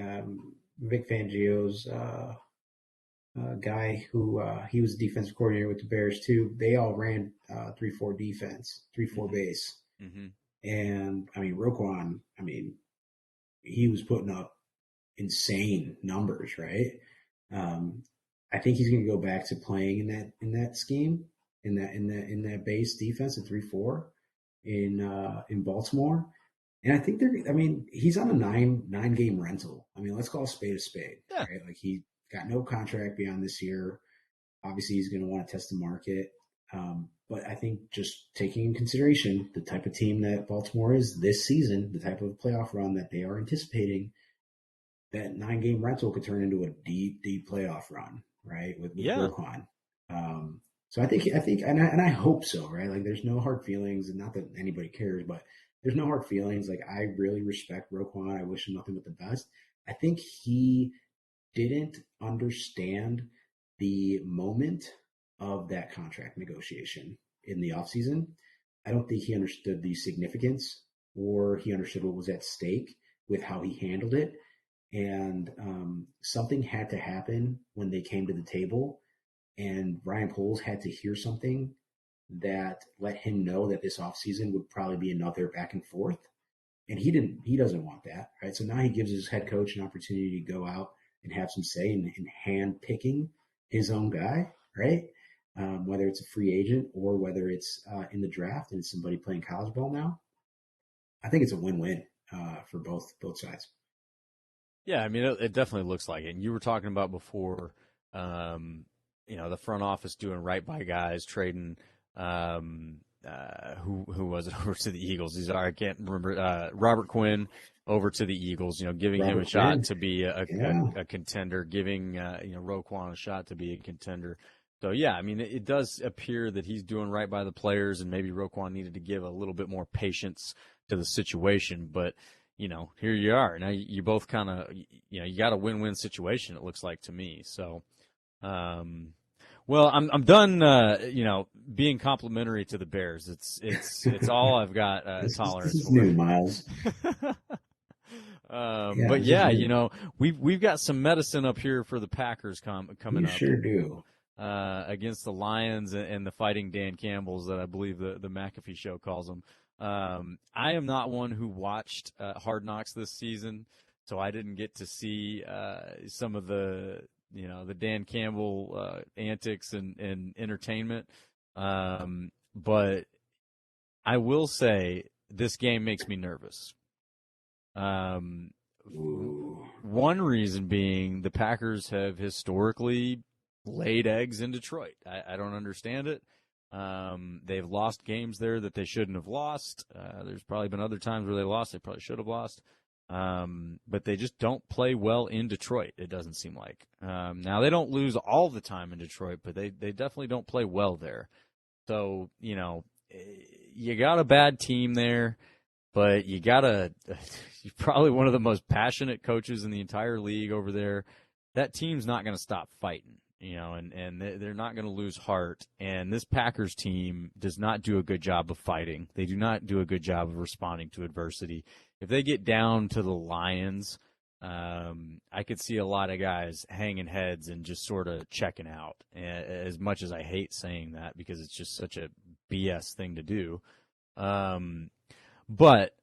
Vic Fangio's guy who he was defensive coordinator with the Bears too. They all ran 3-4 defense, 3-4 base, and Roquan. He was putting up insane numbers, right? I think he's going to go back to playing in that scheme, in that base defense at 3-4 in Baltimore. And I think I mean, he's on a nine game rental. I mean, let's call a spade, Yeah. right? Like, he got no contract beyond this year. Obviously, he's going to want to test the market. But I think just taking in consideration the type of team that Baltimore is this season, the type of playoff run that they are anticipating, that 9 game rental could turn into a deep playoff run, right? With Yeah. Roquan. So I think, and I hope so, right? Like, there's no hard feelings, and not that anybody cares, but there's no hard feelings. Like, I really respect Roquan. I wish him nothing but the best. I think he didn't understand the moment of that contract negotiation in the offseason. I don't think he understood the significance, or he understood what was at stake with how he handled it. And something had to happen when they came to the table, and Ryan Poles had to hear something that let him know that this offseason would probably be another back and forth. And he doesn't want that, right? So now he gives his head coach an opportunity to go out and have some say in hand picking his own guy, right? Whether it's a free agent or whether it's in the draft and it's somebody playing college ball now. I think it's a win-win for both sides. Yeah, I mean, it definitely looks like it. And you were talking about before, the front office doing right by guys, trading, who was it over to the Eagles? I can't remember. Robert Quinn over to the Eagles, giving him a Robert shot Quinn. to be Yeah. a contender, giving, Roquan a shot to be a contender. So, yeah, I mean, it does appear that he's doing right by the players, and maybe Roquan needed to give a little bit more patience to the situation. But, here you are. Now you both kind of, you got a win-win situation, it looks like to me. So, well, I'm done, being complimentary to the Bears. It's all I've got This tolerance is for. new, Myles. Yeah, But this is yeah, new. we've got some medicine up here for the Packers coming You up sure do. against the Lions and the Fighting Dan Campbells that I believe the McAfee show calls them. I am not one who watched Hard Knocks this season, so I didn't get to see some of the Dan Campbell antics and entertainment. But I will say this game makes me nervous. Ooh. One reason being the Packers have historically laid eggs in Detroit. I don't understand it. They've lost games there that they shouldn't have lost. There's probably been other times where they lost. They probably should have lost. But they just don't play well in Detroit, it doesn't seem like. Now, they don't lose all the time in Detroit, but they definitely don't play well there. So, you got a bad team there, but you're probably one of the most passionate coaches in the entire league over there. That team's not going to stop fighting, and they're not going to lose heart. And this Packers team does not do a good job of fighting. They do not do a good job of responding to adversity. If they get down to the Lions, I could see a lot of guys hanging heads and just sort of checking out. As much as I hate saying that because it's just such a BS thing to do. But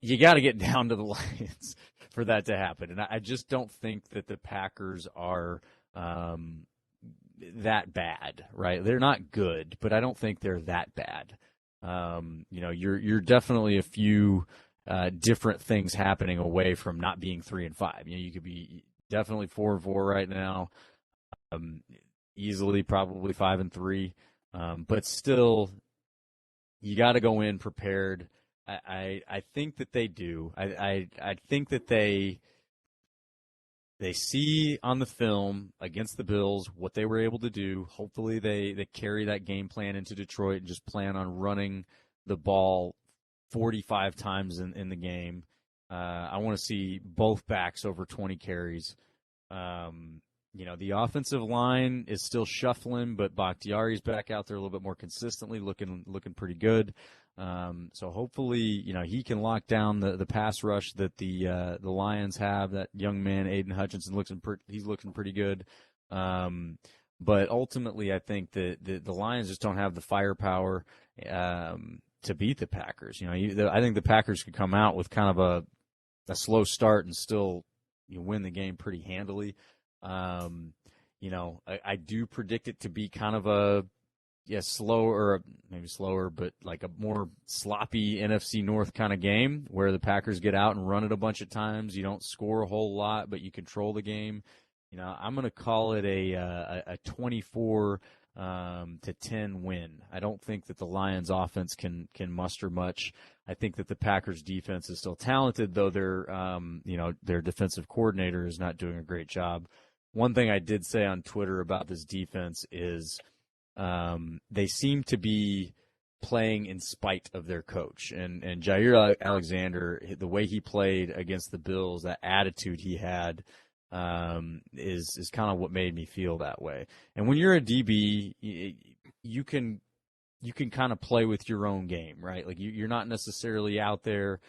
you got to get down to the Lions for that to happen. And I just don't think that the Packers are that bad, right? They're not good, but I don't think they're that bad. You're definitely a few different things happening away from not being 3-5. You could be definitely 4-4 right now, easily probably 5-3, but still, you got to go in prepared. I think that they do. I think that they see on the film against the Bills what they were able to do. Hopefully they carry that game plan into Detroit and just plan on running the ball 45 times in the game. I want to see both backs over 20 carries. The offensive line is still shuffling, but Bakhtiari's back out there a little bit more consistently, looking pretty good. So hopefully, he can lock down the pass rush that the Lions have. That young man, Aiden Hutchinson, he's looking pretty good. But ultimately, I think that the Lions just don't have the firepower to beat the Packers. I think the Packers could come out with kind of a slow start and still win the game pretty handily. I do predict it to be kind of a slower, maybe slower, but like a more sloppy NFC North kind of game where the Packers get out and run it a bunch of times. You don't score a whole lot, but you control the game. I'm going to call it a 24 to 10 win. I don't think that the Lions offense can muster much. I think that the Packers defense is still talented, though their defensive coordinator is not doing a great job. One thing I did say on Twitter about this defense is they seem to be playing in spite of their coach. And Jair Alexander, the way he played against the Bills, that attitude he had, is kind of what made me feel that way. And when you're a DB, you can kind of play with your own game, right? Like you're not necessarily out there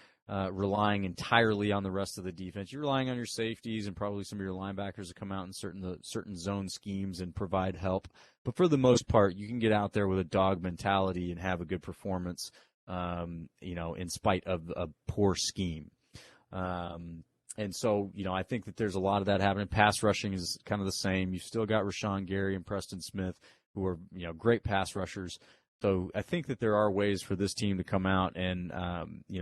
relying entirely on the rest of the defense. You're relying on your safeties and probably some of your linebackers to come out in certain zone schemes and provide help. But for the most part, you can get out there with a dog mentality and have a good performance, in spite of a poor scheme. And so, I think that there's a lot of that happening. Pass rushing is kind of the same. You've still got Rashawn Gary and Preston Smith, who are, great pass rushers. So I think that there are ways for this team to come out and,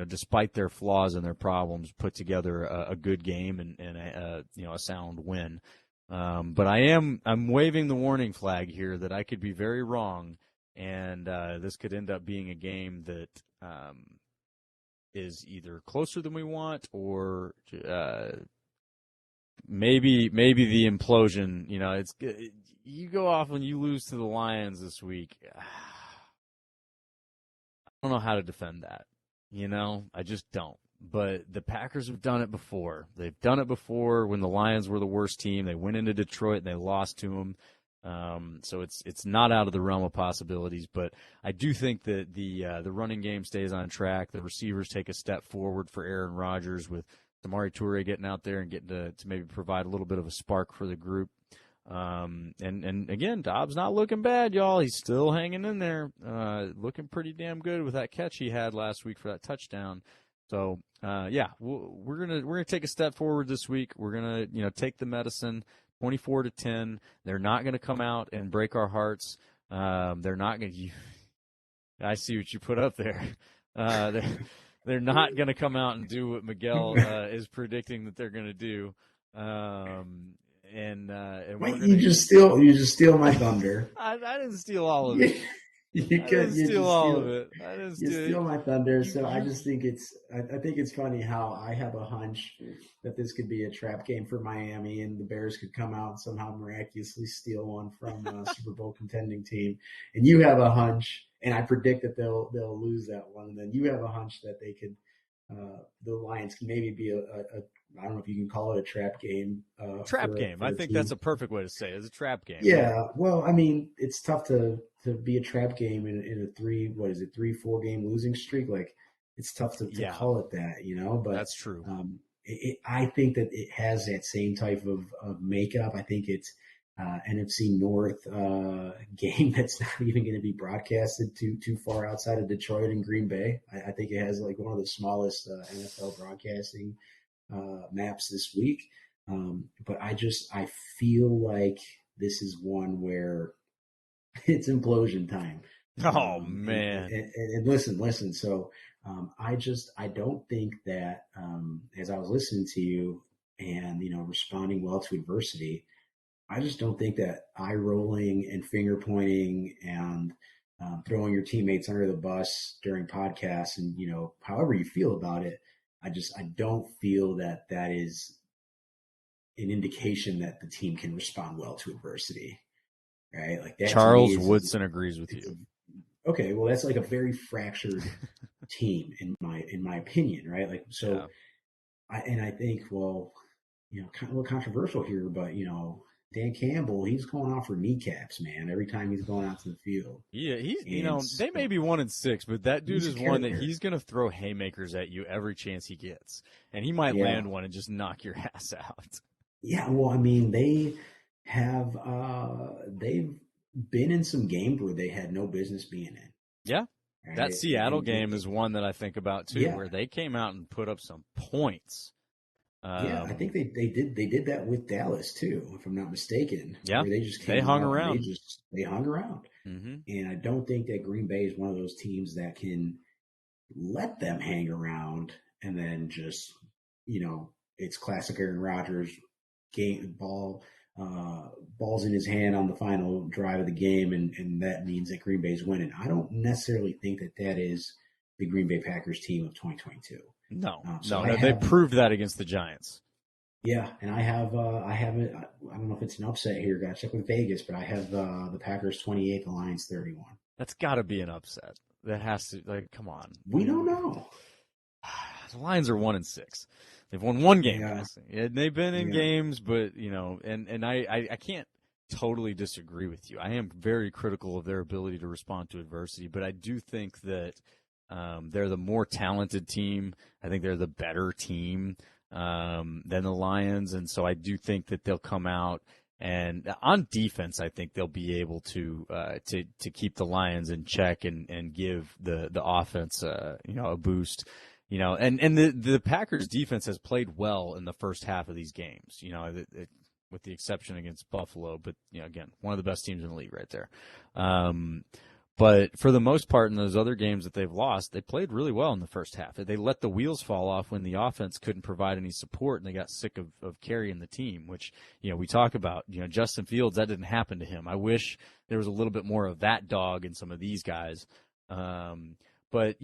despite their flaws and their problems, put together a good game and a sound win. But I'm waving the warning flag here that I could be very wrong, and this could end up being a game that is either closer than we want or maybe the implosion. You go off and you lose to the Lions this week. I don't know how to defend that. I just don't. But the Packers have done it before. They've done it before when the Lions were the worst team. They went into Detroit and they lost to them. So it's not out of the realm of possibilities. But I do think that the running game stays on track. The receivers take a step forward for Aaron Rodgers with Samari Toure getting out there and getting to maybe provide a little bit of a spark for the group. And again, Dobbs not looking bad, y'all. He's still hanging in there, looking pretty damn good with that catch he had last week for that touchdown. So, we're gonna take a step forward this week. We're gonna, take the medicine, 24-10. They're not gonna come out and break our hearts. They're not gonna. I see what you put up there. They're not gonna come out and do what Miguel is predicting that they're gonna do. Wait, you just steal my thunder. I didn't steal all of it. You steal all of it. I didn't steal my thunder. So I just think I think it's funny how I have a hunch that this could be a trap game for Miami and the Bears could come out and somehow miraculously steal one from a Super Bowl contending team. And you have a hunch, and I predict that they'll lose that one. And then you have a hunch that they could, the Lions can maybe be I don't know if you can call it a trap game. Trap game. I think that's a perfect way to say it. It's a trap game. Yeah. Well, I mean, it's tough to be a trap game in a 3-4 game losing streak. Like, it's tough to call it that, but that's true. I think that it has that same type of makeup. I think it's NFC North game that's not even going to be broadcasted too far outside of Detroit and Green Bay. I think it has like one of the smallest NFL broadcasting maps this week. But I feel like this is one where it's implosion time. Oh man. And listen. So, I don't think that, as I was listening to you and, responding well to adversity, I just don't think that eye rolling and finger pointing and throwing your teammates under the bus during podcasts and, however you feel about it, I don't feel that is an indication that the team can respond well to adversity, right? Like that. Charles Woodson agrees with you. Okay, well, that's like a very fractured team in my opinion, right? Like, so, I think, well, kind of a little controversial here, but Dan Campbell, he's going off for kneecaps, man, every time he's going out to the field. Yeah, they may be 1-6, but that dude is one that he's going to throw haymakers at you every chance he gets. And he might land one and just knock your ass out. Yeah, well, I mean, they've been in some games where they had no business being in. Yeah. Right? That Seattle game is one that I think about, too, where they came out and put up some points. Yeah, I think they did that with Dallas too, if I'm not mistaken, Yeah, where they just they came hung out and around. they hung around. Hmm. And I don't think that Green Bay is one of those teams that can let them hang around and then just, it's classic Aaron Rodgers game uh, balls in his hand on the final drive of the game, and that means that Green Bay's winning. I don't necessarily think that that is the Green Bay Packers team of 2022. No, So no, I no. They have, proved that against the Giants. yeah, and I haven't, I don't know if it's an upset here. Got to check with Vegas, but I have the Packers 28, the Lions 31. That's got to be an upset. That has to, like, come on. We don't know. The Lions are 1-6. They've won one game, Yeah, guys. And they've been in yeah. games, but and I can't totally disagree with you. I am very critical of their ability to respond to adversity, but I do think that they're the more talented team. I think they're the better team than the Lions, and so I do think that they'll come out. And on defense, I think they'll be able to keep the Lions in check and give the offense a boost. And the Packers defense has played well in the first half of these games. With the exception against Buffalo, but again, one of the best teams in the league right there. But for the most part, in those other games that they've lost, they played really well in the first half. They let the wheels fall off when the offense couldn't provide any support, and they got sick of carrying the team, which, we talk about. Justin Fields, that didn't happen to him. I wish there was a little bit more of that dog in some of these guys. But,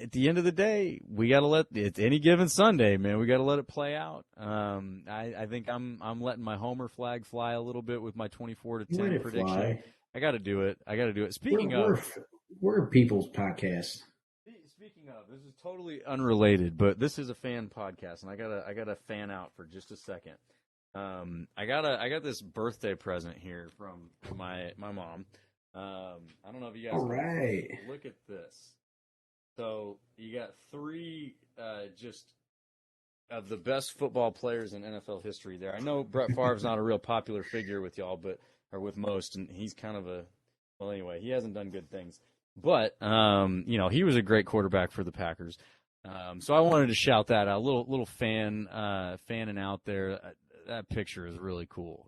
at the end of the day, we got to it's any given Sunday, man. We got to let it play out. I think I'm letting my homer flag fly a little bit with my 24-10 Let it prediction. fly. I got to do it. We're Speaking we're of, we're a people's podcast. this is totally unrelated, but this is a fan podcast, and I gotta fan out for just a second. I got this birthday present here from my mom. I don't know if you guys All right. can look at this. So you got three just of the best football players in NFL history there. I know Brett Favre's not a real popular figure with y'all, or with most, and he's kind of well, anyway, he hasn't done good things. But he was a great quarterback for the Packers. So I wanted to shout that out. A little fanning out there. That picture is really cool.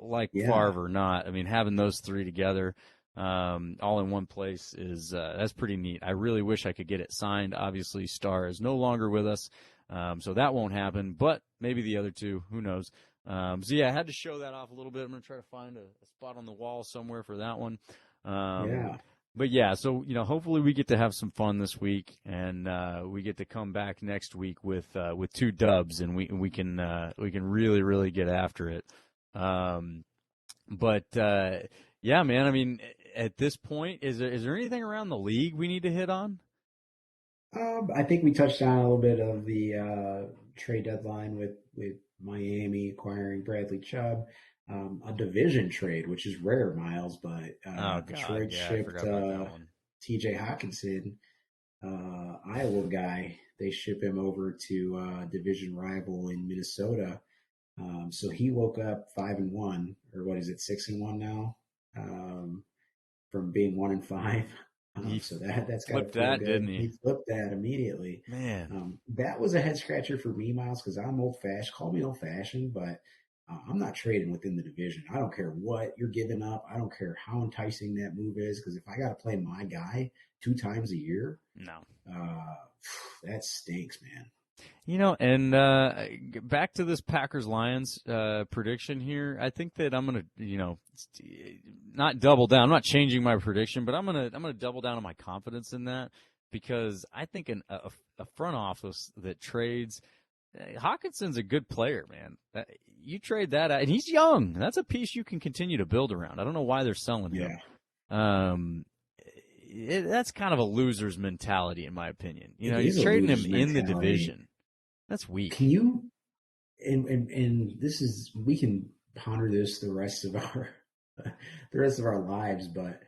Like Yeah. Favre or not, I mean, having those three together, all in one place that's pretty neat. I really wish I could get it signed. Obviously, Starr is no longer with us, so that won't happen. But maybe the other two, who knows? So yeah, I had to show that off a little bit. I'm gonna try to find a spot on the wall somewhere for that one. Yeah. But yeah, so hopefully we get to have some fun this week, and we get to come back next week with 2 dubs, and we can really really get after it. But yeah, man. I mean, at this point, is there anything around the league we need to hit on? I think we touched on a little bit of the trade deadline with Miami acquiring Bradley Chubb, a division trade, which is rare, Myles, but Oh God, Detroit yeah, I shipped forgot about that one. T.J. Hawkinson, Iowa guy. They ship him over to division rival in Minnesota. So he woke up 5-1, or what is it, 6-1 now, from being 1-5. He So that's got to flipped feel that, good. didn't he? He flipped that immediately. Man, That was a head scratcher for me, Miles, because I'm old fashioned. Call me old fashioned, but I'm not trading within the division. I don't care what you're giving up. I don't care how enticing that move is, because if I got to play my guy 2 times a year, no. uh, that stinks, man. And back to this Packers Lions prediction here. I think that I'm gonna, not double down. I'm not changing my prediction, but I'm gonna double down on my confidence in that, because I think a front office that trades Hawkinson's a good player, man. You trade that out, and he's young. That's a piece you can continue to build around. I don't know why they're selling him. Yeah. That's kind of a loser's mentality, in my opinion. It You're is a trading him loser's in the mentality. division. That's Can weak. you and this is, we can ponder this the rest of our lives, but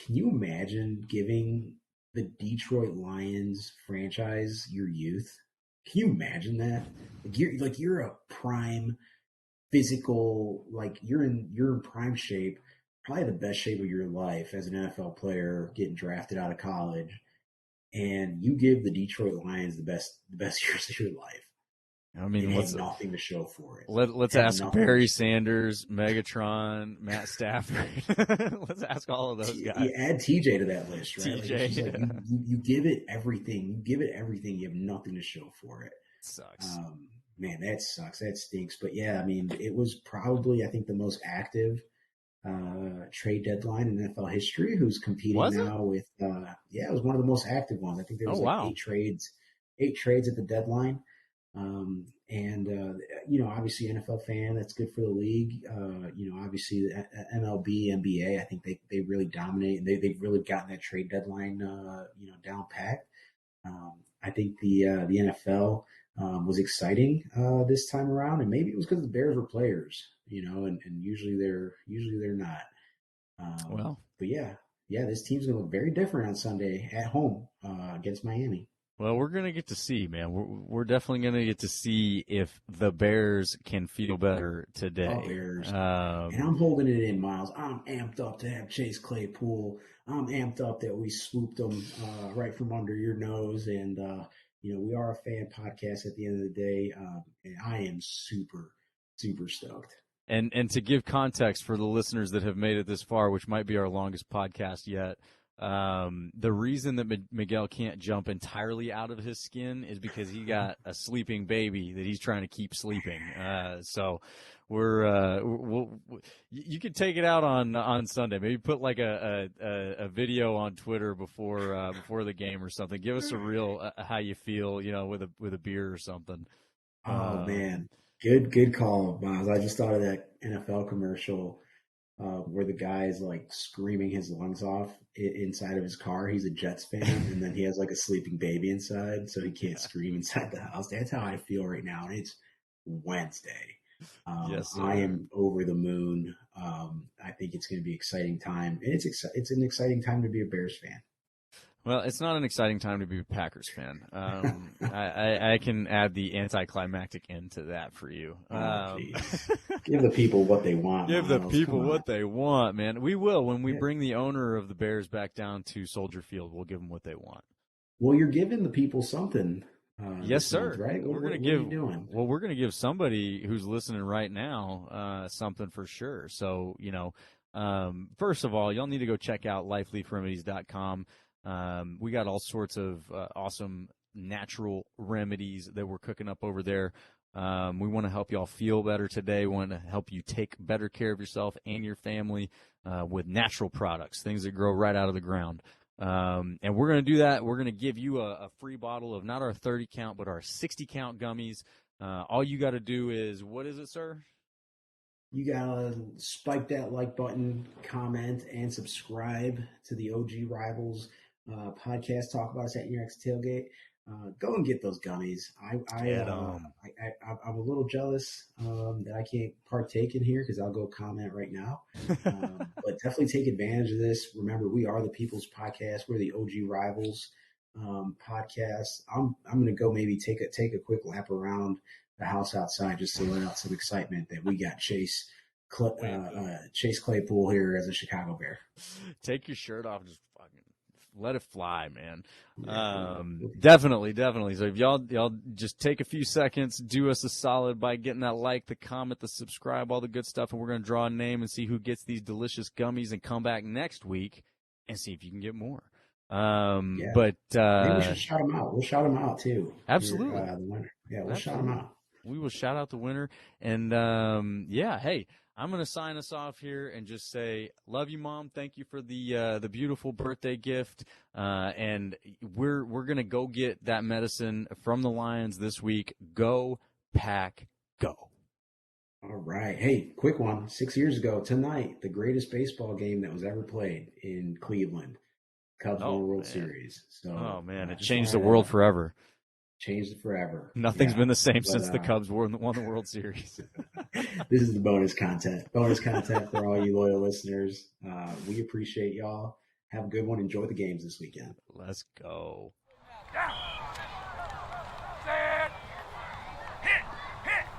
can you imagine giving the Detroit Lions franchise your youth? Can you imagine that? You're a prime physical, like you're in prime shape, probably the best shape of your life as an NFL player, getting drafted out of college, and you give the Detroit Lions the best years of your life. I mean, it had nothing to show for it. Let's ask Barry Sanders, Megatron, Matt Stafford. Let's ask all of those guys. You add TJ to that list, right? TJ, like, it's just like you give it everything. You give it everything. You have nothing to show for it. Sucks. Man, that sucks. That stinks. But yeah, I mean, it was probably, I think, the most active trade deadline in NFL history. Who's competing now with? Yeah, it was one of the most active ones. I think there was eight trades at the deadline. Obviously NFL fan, that's good for the league. Obviously the MLB, NBA, I think they really dominate, and they've really gotten that trade deadline, down packed. I think the NFL was exciting this time around, and maybe it was because the Bears were players, and usually they're not. But yeah, this team's gonna look very different on Sunday at home against Miami. Well, we're going to get to see, man. We're definitely going to get to see if the Bears can feel better today. Oh, Bears. And I'm holding it in, Myles. I'm amped up to have Chase Claypool. I'm amped up that we swooped him right from under your nose. And, we are a fan podcast at the end of the day. And I am super, super stoked. And to give context for the listeners that have made it this far, which might be our longest podcast yet, the reason that Miguel can't jump entirely out of his skin is because he got a sleeping baby that he's trying to keep sleeping. So you could take it out on Sunday. Maybe put like a video on Twitter before the game or something. Give us a real how you feel, with a beer or something. Oh man, good call, Myles. I just thought of that NFL commercial. Where the guy is like screaming his lungs off inside of his car. He's a Jets fan, and then he has like a sleeping baby inside, so he can't scream inside the house. That's how I feel right now, and it's Wednesday. Yes, I am over the moon. I think it's going to be an exciting time, and it's an exciting time to be a Bears fan. Well, it's not an exciting time to be a Packers fan. I can add the anticlimactic end to that for you. Give the people what they want. Give the people what they want, man. We will. When we bring the owner of the Bears back down to Soldier Field, we'll give them what they want. Well, you're giving the people something. Yes, sir. Month, right? We're going to give. Well, we're going to give somebody who's listening right now something for sure. So, first of all, y'all need to go check out lifeleafremedies.com. We got all sorts of awesome natural remedies that we're cooking up over there. We want to help y'all feel better today. We want to help you take better care of yourself and your family with natural products, things that grow right out of the ground. And we're going to do that. We're going to give you a free bottle of not our 30 count, but our 60 count gummies. All you got to do is, what is it, sir? You got to spike that like button, comment, and subscribe to the OG Rivals podcast. Talk about us at your next tailgate. Go and get those gummies. I'm a little jealous that I can't partake in here because I'll go comment right now. But definitely take advantage of this. Remember, we are the People's Podcast. We're the OG Rivals podcast. I'm going to go maybe take a quick lap around the house outside just to let out some excitement that we got Chase Claypool here as a Chicago Bear. Take your shirt off and just fucking let it fly, man. Definitely. So if y'all just take a few seconds, do us a solid by getting that like, the comment, the subscribe, all the good stuff, and we're going to draw a name and see who gets these delicious gummies and come back next week and see if you can get more. But maybe we should shout them out. We'll shout them out too. Absolutely. The winner. Yeah, we'll shout them out. We will shout out the winner. And, hey, I'm going to sign us off here and just say, love you, Mom. Thank you for the beautiful birthday gift. And we're going to go get that medicine from the Lions this week. Go, Pack, go. All right. Hey, quick one. 6 years ago tonight, the greatest baseball game that was ever played in Cleveland. Cubs won the World Series. So, it changed the world forever. Changed it forever. Nothing's been the same since the Cubs won the World Series. This is the bonus content. Bonus content for all you loyal listeners. We appreciate y'all. Have a good one. Enjoy the games this weekend. Let's go. Yeah.